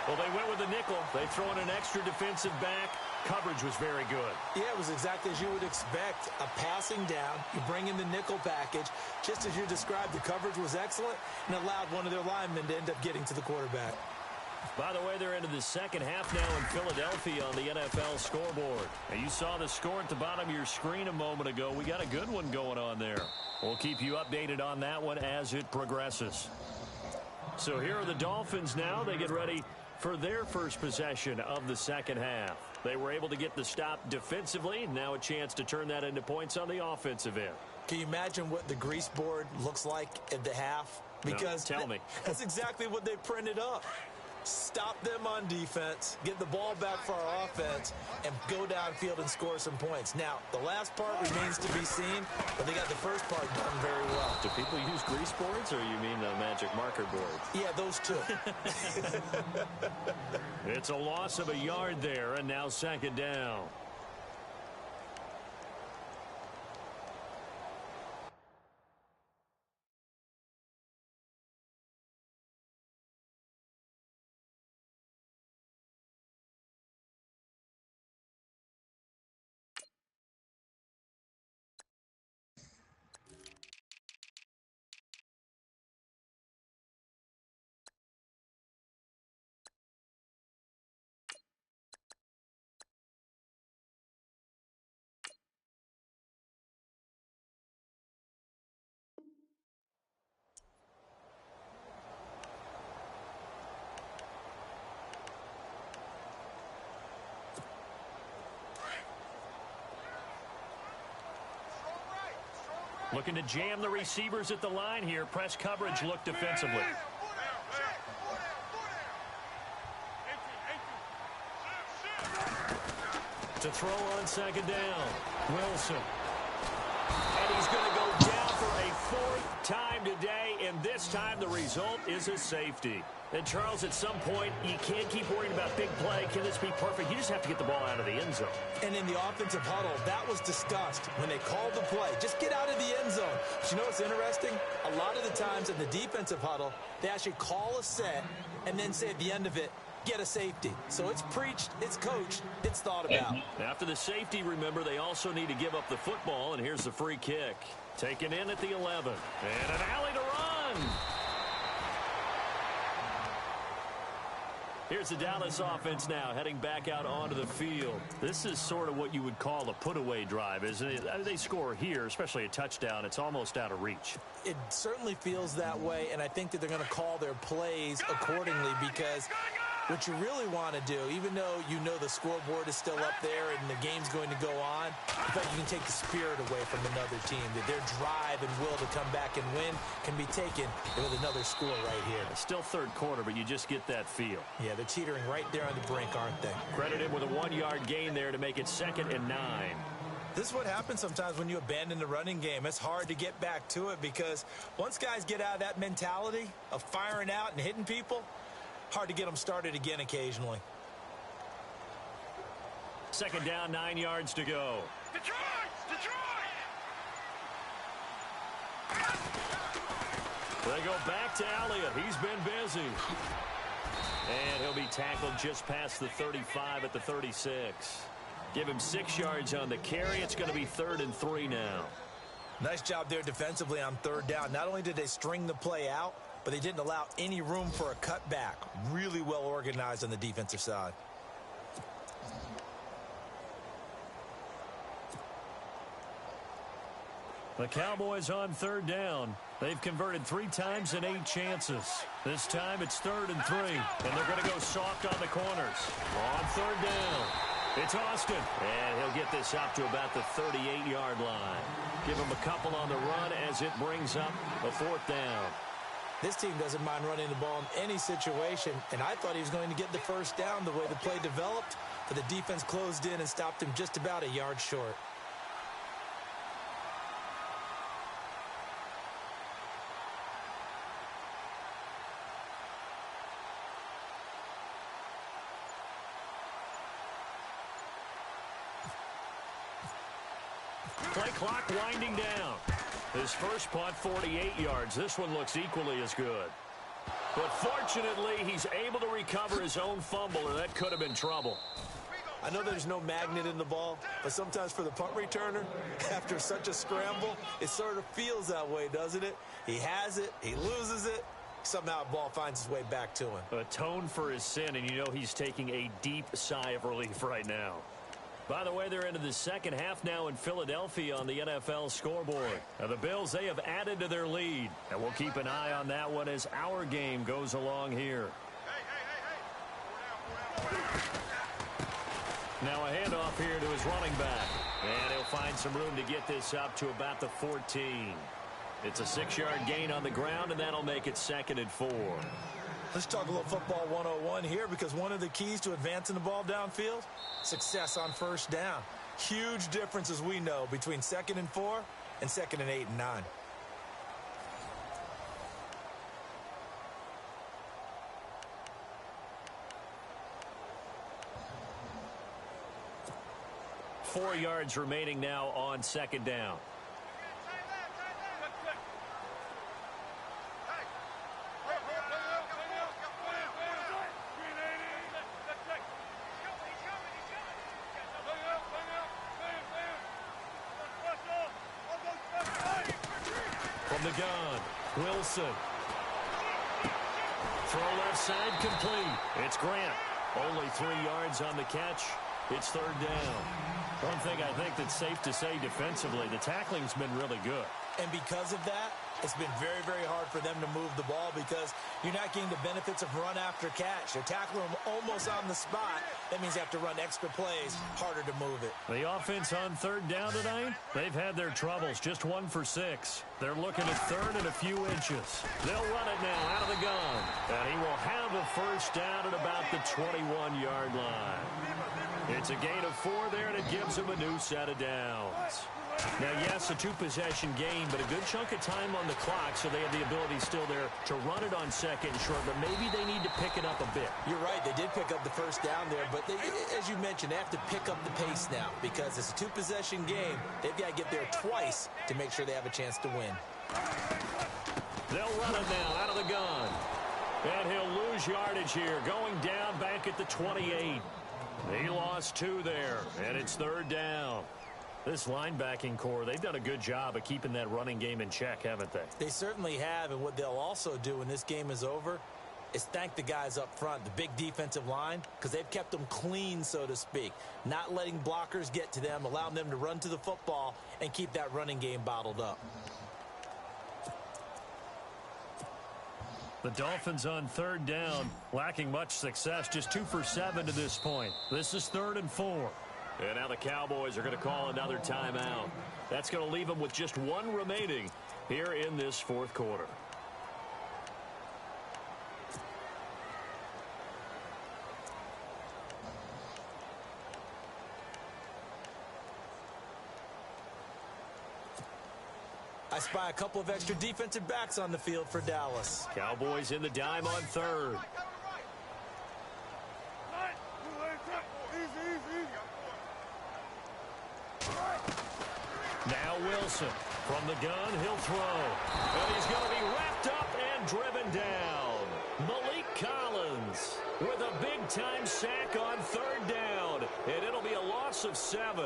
S3: Well, they went with the nickel. They throw in an extra defensive back. Coverage was very good.
S4: Yeah, it was exactly as you would expect. A passing down. You bring in the nickel package. Just as you described, the coverage was excellent and allowed one of their linemen to end up getting to the quarterback.
S3: By the way, they're into the 2nd half now in Philadelphia on the NFL scoreboard. Now, you saw the score at the bottom of your screen a moment ago. We got a good one going on there. We'll keep you updated on that one as it progresses. So here are the Dolphins now. They get ready for their first possession of the 2nd half. They were able to get the stop defensively. Now a chance to turn that into points on the offensive end.
S4: Can you imagine what the grease board looks like at the half? Because
S3: no, tell me.
S4: That's exactly what they printed up. Stop them on defense, get the ball back for our offense, and go downfield and score some points. Now, the last part remains to be seen, but they got the first part done very well.
S3: Do people use grease boards, or you mean the magic marker board?
S4: Yeah, those two.
S3: It's a loss of a yard there, and now 2nd down. Looking to jam the receivers at the line here. Press coverage look defensively. To throw on 2nd down. Wilson. And he's going to go down for a 4th time today, and this time the result is a safety. And, Charles, at some point, you can't keep worrying about big play. Can this be perfect? You just have to get the ball out of the end zone.
S4: And in the offensive huddle, that was discussed when they called the play. Just get out of the end zone. But you know what's interesting? A lot of the times in the defensive huddle, they actually call a set and then say at the end of it, get a safety. So it's preached, it's coached, it's thought about.
S3: After the safety, remember, they also need to give up the football, and here's the free kick. Taken in at the 11. And an alley to run. Here's the Dallas offense now heading back out onto the field. This is sort of what you would call a put-away drive, isn't it? They score here, especially a touchdown. It's almost out of reach.
S4: It certainly feels that way, and I think that they're going to call their plays accordingly because what you really want to do, even though you know the scoreboard is still up there and the game's going to go on, in fact, you can take the spirit away from another team. That their drive and will to come back and win can be taken with another score right here.
S3: It's still 3rd quarter, but you just get that feel.
S4: Yeah, they're teetering right there on the brink, aren't they?
S3: Credit him with a 1-yard gain there to make it 2nd and 9.
S4: This is what happens sometimes when you abandon the running game. It's hard to get back to it because once guys get out of that mentality of firing out and hitting people, hard to get them started again occasionally.
S3: 2nd down, 9 yards to go.
S2: Detroit!
S3: They go back to Elliott. He's been busy. And he'll be tackled just past the 35 at the 36. Give him 6 yards on the carry. It's going to be 3rd and 3 now.
S4: Nice job there defensively on 3rd down. Not only did they string the play out, but they didn't allow any room for a cutback. Really well organized on the defensive side.
S3: The Cowboys on 3rd down. They've converted 3 times in 8 chances. This time it's 3rd and 3, and they're going to go soft on the corners. On 3rd down, it's Austin, and he'll get this up to about the 38-yard line. Give him a couple on the run as it brings up a 4th down.
S4: This team doesn't mind running the ball in any situation, and I thought he was going to get the 1st down the way the play developed, but the defense closed in and stopped him just about a yard short.
S3: Play clock winding down. His first punt, 48 yards. This one looks equally as good. But fortunately, he's able to recover his own fumble, or that could have been trouble.
S4: I know there's no magnet in the ball, but sometimes for the punt returner, after such a scramble, it sort of feels that way, doesn't it? He has it, he loses it, somehow the ball finds its way back to him.
S3: Atone for his sin, and you know he's taking a deep sigh of relief right now. By the way, they're into the second half now in Philadelphia on the NFL scoreboard. Now, the Bills, they have added to their lead, and we'll keep an eye on that one as our game goes along here. Now a handoff here to his running back, and he'll find some room to get this up to about the 14. It's a 6-yard gain on the ground, and that'll make it 2nd and 4.
S4: Let's talk a little football 101 here, because one of the keys to advancing the ball downfield, success on 1st down. Huge difference, as we know, between 2nd and 4 and 2nd and 8 and 9.
S3: Four yards remaining now on 2nd down. From the gun, Wilson. Throw left side complete. It's Grant. Only 3 yards on the catch. It's 3rd down. One thing I think that's safe to say defensively, the tackling's been really good.
S4: And because of that, it's been very, very hard for them to move the ball because you're not getting the benefits of run after catch. They're tackling them almost on the spot. That means you have to run extra plays, harder to move it.
S3: The offense on 3rd down tonight, they've had their troubles, just 1 for 6. They're looking at 3rd and a few inches. They'll run it now out of the gun. And he will have a 1st down at about the 21-yard line. It's a gain of 4 there, and it gives him a new set of downs. Now, yes, a 2-possession game, but a good chunk of time on the clock, so they have the ability still there to run it on 2nd and short, but maybe they need to pick it up a bit.
S4: You're right. They did pick up the 1st down there, but they, as you mentioned, they have to pick up the pace now because it's a 2-possession game. They've got to get there twice to make sure they have a chance to win.
S3: They'll run it now out of the gun. And he'll lose yardage here, going down back at the 28. He lost 2 there, and it's 3rd down. This linebacking core, they've done a good job of keeping that running game in check, haven't they?
S4: They certainly have, and what they'll also do when this game is over is thank the guys up front, the big defensive line, because they've kept them clean, so to speak, not letting blockers get to them, allowing them to run to the football and keep that running game bottled up.
S3: The Dolphins on 3rd down, lacking much success, just 2 for 7 to this point. This is 3rd and 4. And now the Cowboys are going to call another timeout. That's going to leave them with just 1 remaining here in this 4th quarter.
S4: I spy a couple of extra defensive backs on the field for Dallas.
S3: Cowboys in the dime on 3rd. Now Wilson. From the gun, he'll throw. And he's going to be wrapped up and driven down. Malik Collins. anytime sack on 3rd down, and it'll be a loss of 7.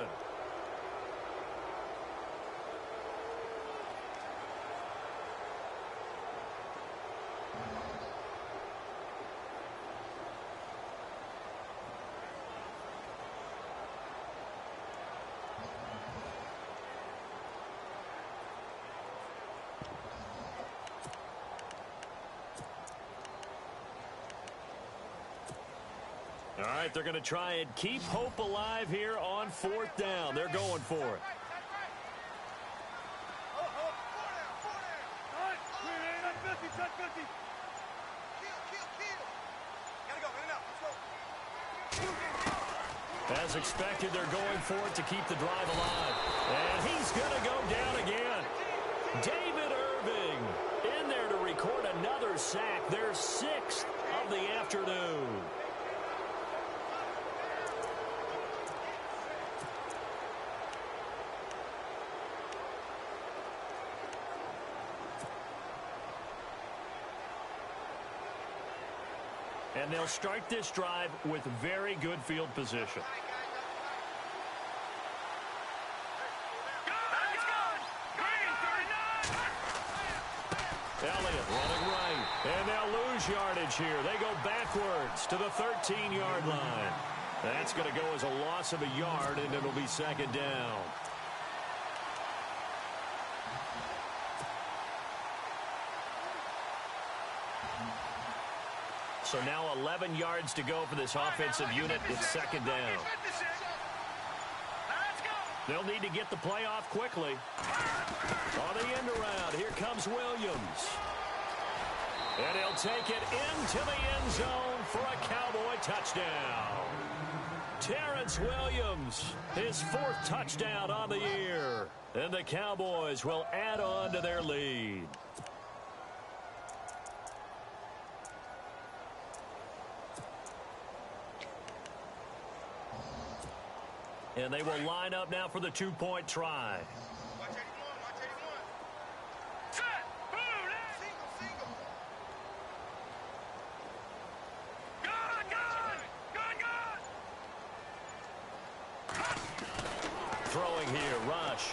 S3: All right, they're going to try and keep hope alive here on 4th down. They're going for it. As expected, they're going for it to keep the drive alive. And he's going to go down again. David Irving in there to record another sack, their 6th of the afternoon. And they'll start this drive with very good field position. Elliott running right. And they'll lose yardage here. They go backwards to the 13-yard line. That's going to go as a loss of a yard, and it'll be 2nd down. So now 11 yards to go for this offensive unit. It's 2nd down. They'll need to get the play off quickly. On the end around, here comes Williams. And he'll take it into the end zone for a Cowboy touchdown. Terrence Williams, his 4th touchdown on the year. And the Cowboys will add on to their lead. And they will line up now for the 2-point try. Throwing here, rush.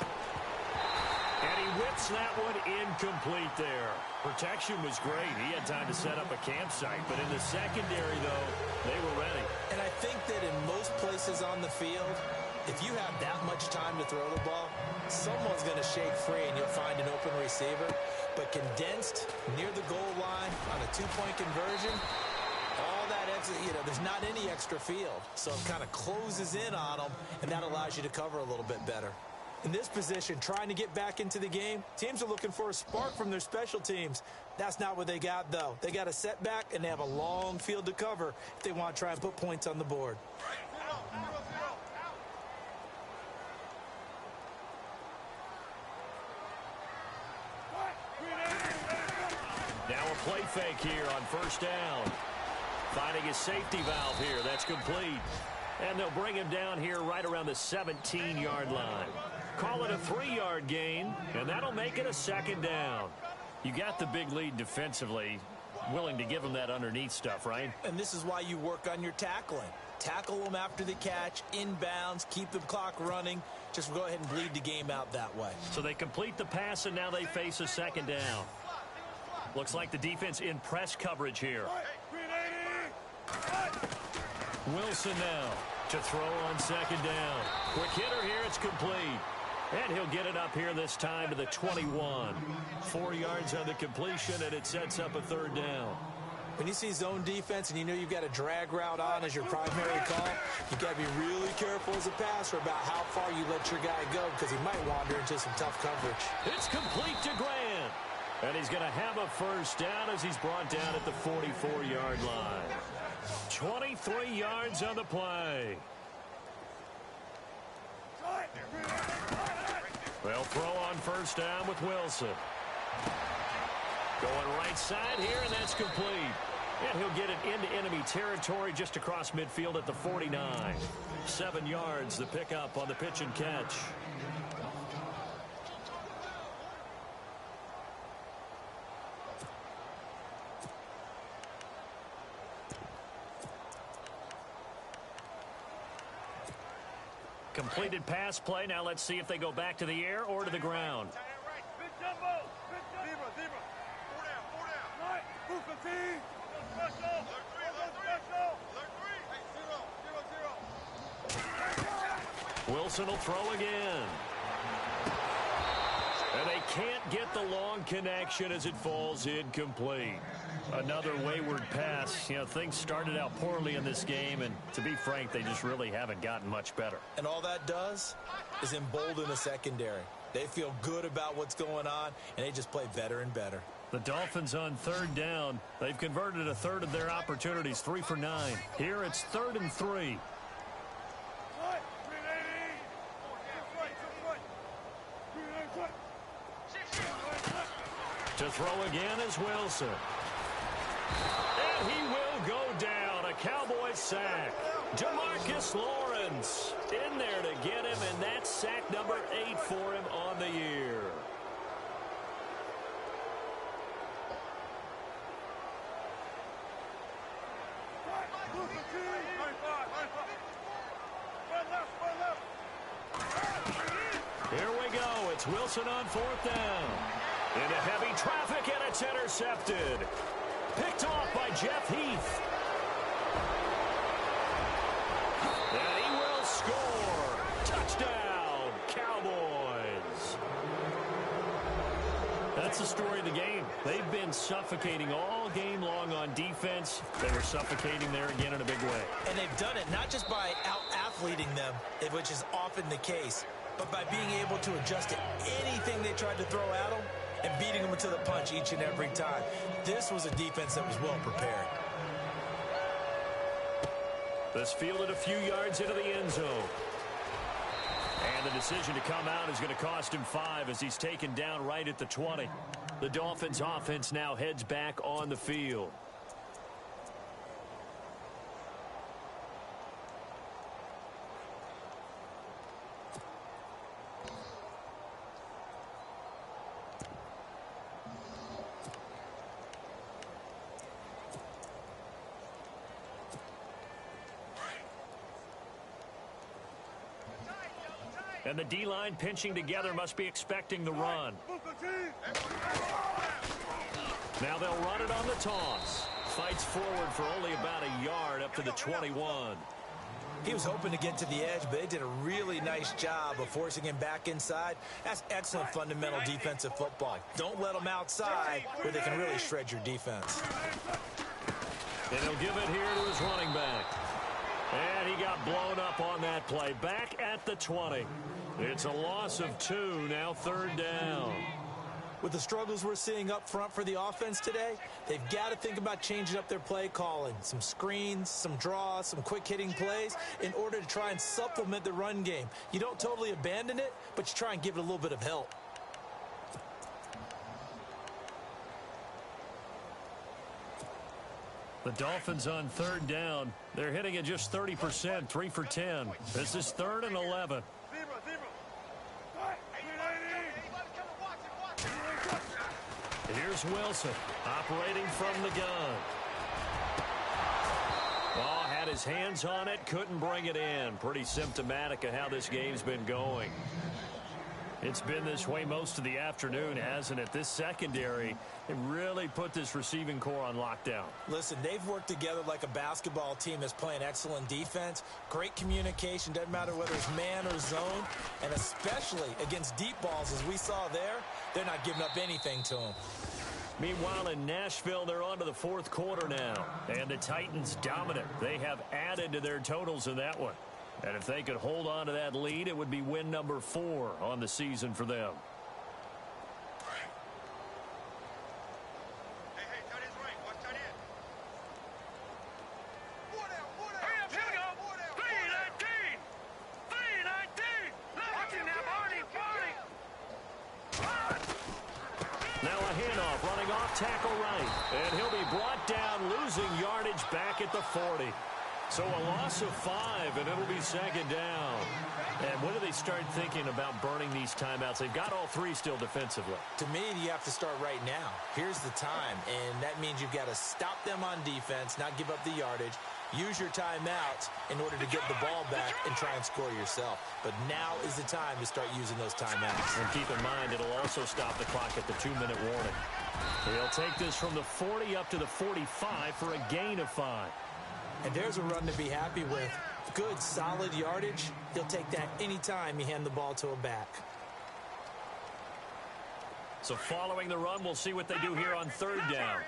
S3: And he whips that one incomplete there. Protection was great. He had time to set up a campsite. But in the secondary, though, they were ready.
S4: And I think that in most places on the field, if you have that much time to throw the ball, someone's going to shake free and you'll find an open receiver. But condensed near the goal line on a 2-point conversion, all that extra, there's not any extra field. So it kind of closes in on them, and that allows you to cover a little bit better. In this position, trying to get back into the game, teams are looking for a spark from their special teams. That's not what they got, though. They got a setback, and they have a long field to cover if they want to try and put points on the board.
S3: Now a play fake here on 1st down. Finding his safety valve here. That's complete. And they'll bring him down here right around the 17-yard line. Call it a 3-yard gain, and that'll make it a 2nd down. You got the big lead defensively. Willing to give them that underneath stuff, right?
S4: And this is why you work on your tackling. Tackle them after the catch, inbounds, keep the clock running. Just go ahead and bleed the game out that way.
S3: So they complete the pass, and now they face a 2nd down. Looks like the defense in press coverage here. Wilson now to throw on 2nd down. Quick hitter here, it's complete. And he'll get it up here this time to the 21. 4 yards on the completion, and it sets up a 3rd down.
S4: When you see zone defense and you know you've got a drag route on as your primary call, you've got to be really careful as a passer about how far you let your guy go because he might wander into some tough coverage.
S3: It's complete to Grant. And he's going to have a 1st down as he's brought down at the 44-yard line. 23 yards on the play. They'll throw on 1st down with Wilson. Going right side here, and that's complete. And he'll get it into enemy territory just across midfield at the 49. 7 yards, the pickup on the pitch and catch. Completed pass play. Now let's see if they go back to the air or to the ground. Wilson will throw again. And they can't get the long connection as it falls incomplete. Another wayward pass. You know, things started out poorly in this game, and to be frank, they just really haven't gotten much better.
S4: And all that does is embolden the secondary. They feel good about what's going on, and they just play better and better.
S3: The Dolphins on third down. They've converted a third of their opportunities, 3 for 9. Here it's 3rd and 3. To throw again is Wilson. And he will go down. A Cowboys sack. Jamarcus Lawrence in there to get him, and that's sack number 8 for him on the year. Here we go. It's Wilson on 4th down. Into heavy traffic, and it's intercepted. Picked off by Jeff Heath. And he will score. Touchdown, Cowboys. That's the story of the game. They've been suffocating all game long on defense. They were suffocating there again in a big way.
S4: And they've done it not just by out-athleting them, which is often the case, but by being able to adjust to anything they tried to throw at them and beating them to the punch each and every time. This was a defense that was well prepared.
S3: This fielded a few yards into the end zone. And the decision to come out is going to cost him 5 as he's taken down right at the 20. The Dolphins offense now heads back on the field. And the D-line pinching together must be expecting the run. Now they'll run it on the toss. Fights forward for only about a yard up to the 21.
S4: He was hoping to get to the edge, but they did a really nice job of forcing him back inside. That's excellent fundamental defensive football. Don't let them outside where they can really shred your defense.
S3: And he'll give it here to his running back. And he got blown up on that play. Back at the 20. It's a loss of 2, now 3rd down.
S4: With the struggles we're seeing up front for the offense today, they've got to think about changing up their play calling. Some screens, some draws, some quick-hitting plays in order to try and supplement the run game. You don't totally abandon it, but you try and give it a little bit of help.
S3: The Dolphins on 3rd down. They're hitting at just 30%, 3 for 10. This is 3rd and 11. Here's Wilson operating from the gun. Oh, had his hands on it, couldn't bring it in. Pretty symptomatic of how this game's been going. It's been this way most of the afternoon, hasn't it? This secondary, it really put this receiving core on lockdown.
S4: Listen, they've worked together like a basketball team that's playing excellent defense. Great communication, doesn't matter whether it's man or zone. And especially against deep balls, as we saw there, they're not giving up anything to them.
S3: Meanwhile, in Nashville, they're on to the 4th quarter now. And the Titans dominant. They have added to their totals in that one. And if they could hold on to that lead, it would be win number 4 on the season for them. Now a handoff running off tackle right. And he'll be brought down, losing yardage back at the 40. So a loss of 5, and it'll be 2nd down. And when do they start thinking about burning these timeouts? They've got all 3 still defensively.
S4: To me, you have to start right now. Here's the time, and that means you've got to stop them on defense, not give up the yardage, use your timeouts in order to get the ball back and try and score yourself. But now is the time to start using those timeouts.
S3: And keep in mind, it'll also stop the clock at the 2-minute warning. He'll take this from the 40 up to the 45 for a gain of 5.
S4: And there's a run to be happy with. Good, solid yardage. He'll take that anytime you hand the ball to a back.
S3: So following the run, we'll see what they do here on 3rd down.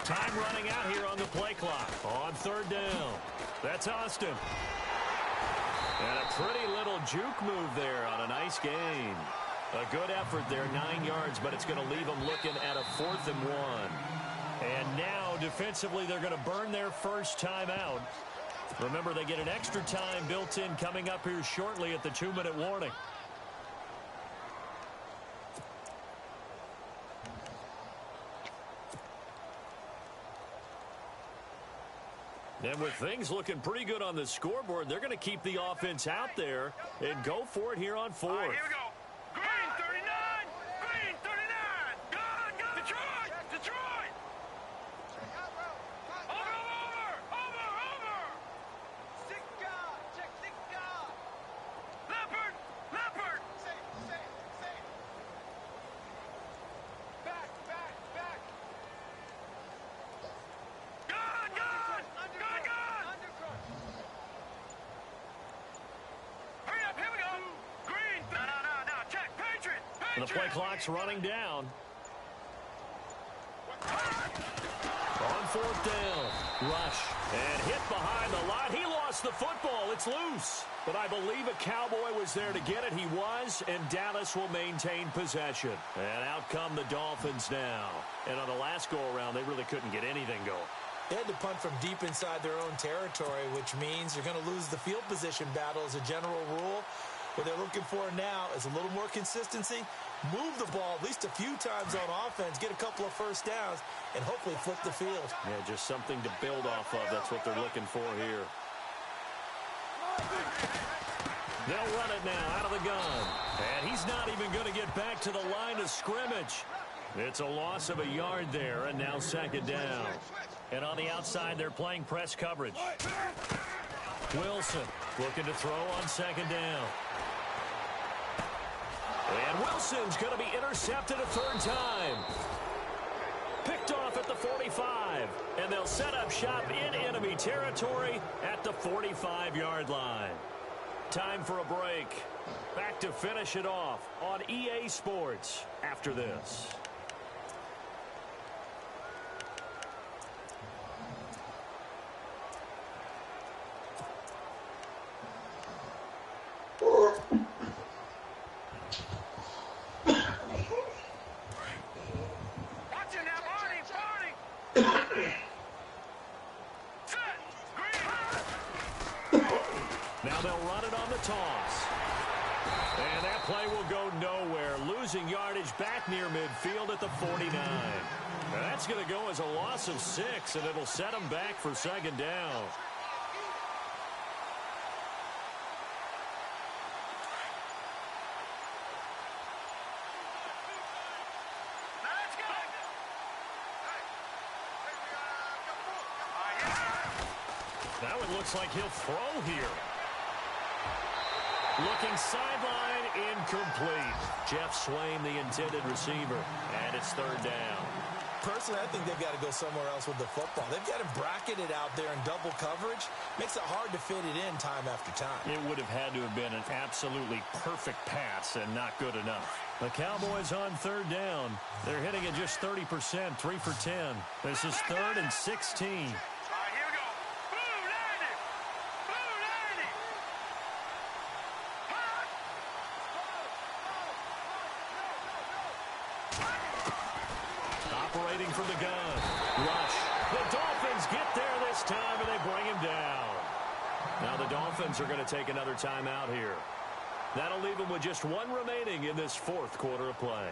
S3: Time running out here on the play clock. On 3rd down. That's Austin. And a pretty little juke move there on a nice gain. A good effort there, 9 yards, but it's going to leave them looking at a 4th and 1. And now, defensively, they're going to burn their first time out. Remember, they get an extra time built in coming up here shortly at the 2-minute warning. And with things looking pretty good on the scoreboard, they're going to keep the offense out there and go for it here on 4th.
S2: All right, here we go. Green 39! Green 39! Gone! Detroit! Detroit! Over! Six guard! Check six guard! Leopard! Leopard! Safe! Back! Gone! Hurry up! Here we go! Green! No! Check! Patriot!
S3: And the play clock's running down. On 4th down, rush, and hit behind the line. He lost the football. It's loose. But I believe a Cowboy was there to get it. He was, and Dallas will maintain possession. And out come the Dolphins now. And on the last go-around, they really couldn't get anything going.
S4: They had to punt from deep inside their own territory, which means you're going to lose the field position battle as a general rule. What they're looking for now is a little more consistency, move the ball at least a few times on offense, get a couple of first downs, and hopefully flip the field.
S3: Yeah, just something to build off of. That's what they're looking for here. They'll run it now out of the gun. And he's not even going to get back to the line of scrimmage. It's a loss of a yard there, and now 2nd down. And on the outside, they're playing press coverage. Wilson looking to throw on 2nd down. And Wilson's going to be intercepted a 3rd time. Picked off at the 45. And they'll set up shop in enemy territory at the 45-yard line. Time for a break. Back to finish it off on EA Sports after this. Now they'll run it on the toss. And that play will go nowhere. Losing yardage back near midfield at the 49. Now that's going to go as a loss of 6, and it'll set them back for 2nd down. Now it looks like he'll throw here. Looking sideline, incomplete. Jeff Swain, the intended receiver, and it's 3rd down.
S4: Personally, I think they've got to go somewhere else with the football. They've got him bracketed out there in double coverage. Makes it hard to fit it in time after time.
S3: It would have had to have been an absolutely perfect pass and not good enough. The Cowboys on 3rd down. They're hitting at just 30%, 3 for 10. This is 3rd and 16. Operating from the gun. Rush. The Dolphins get there this time, and they bring him down. Now the Dolphins are going to take another timeout here. That'll leave them with just 1 remaining in this 4th quarter of play.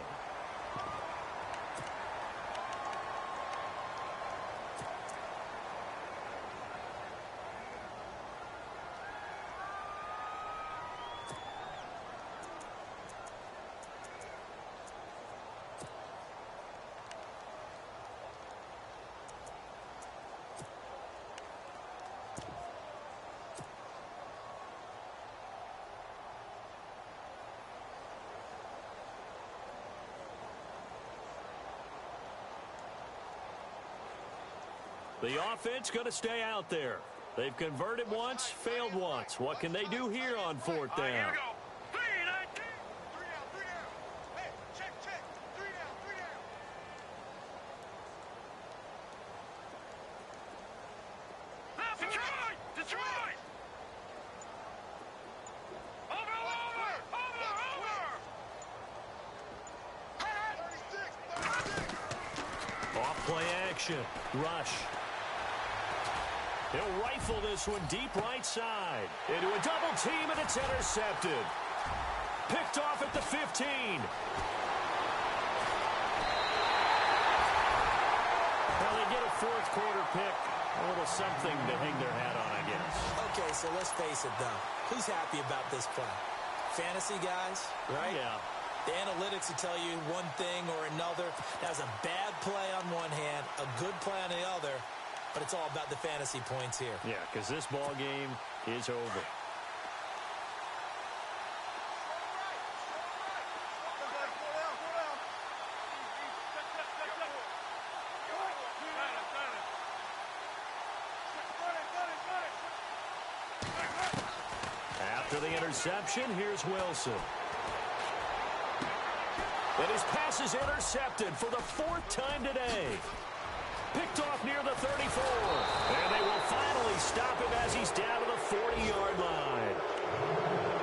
S3: The offense going to stay out there. They've converted once, failed once. What can they do here on fourth down?
S2: Here we go. 3-19. 3 down, 3 down. Hey, check. 3 down, 3 down. Detroit! Over! Hey, 36.
S3: Off play action. Rush. He'll rifle this one deep right side. Into a double team, and it's intercepted. Picked off at the 15. Well, they get a fourth quarter pick. A little something to hang their hat on, I guess.
S4: Okay, so let's face it, though. Who's happy about this play? Fantasy guys, right?
S3: Yeah.
S4: The analytics will tell you one thing or another. That's a bad play on one hand, a good play on the other, but it's all about the fantasy points here.
S3: Yeah, because this ball game is over. After the interception, here's Wilson. And his pass is intercepted for the fourth time today. Picked off near the 34. And they will finally stop him as he's down to the 40-yard line.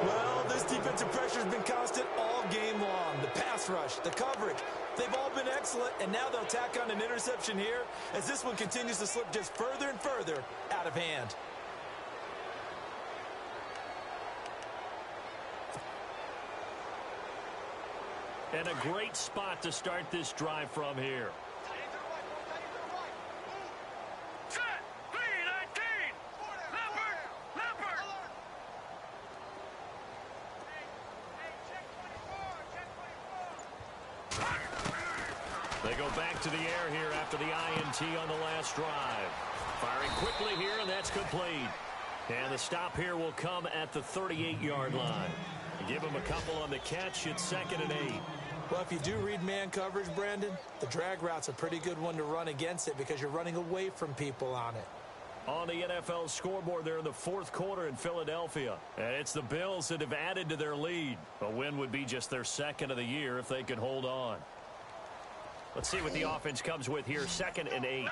S4: Well, this defensive pressure has been constant all game long. The pass rush, the coverage, they've all been excellent, and now they'll tack on an interception here as this one continues to slip just further and further out of hand.
S3: And a great spot to start this drive from here.
S2: Set. 3-19. Leopard.
S3: They go back to the air here after the INT on the last drive. Firing quickly here, and that's complete. And the stop here will come at the 38-yard line. Give him a couple on the catch. It's 2nd and 8.
S4: Well, if you do read man coverage, Brandon, the drag route's a pretty good one to run against it because you're running away from people on it.
S3: On the NFL scoreboard there in the fourth quarter in Philadelphia. And it's the Bills that have added to their lead. A win would be just their second of the year if they could hold on. Let's see what the offense comes with here. 2nd and 8.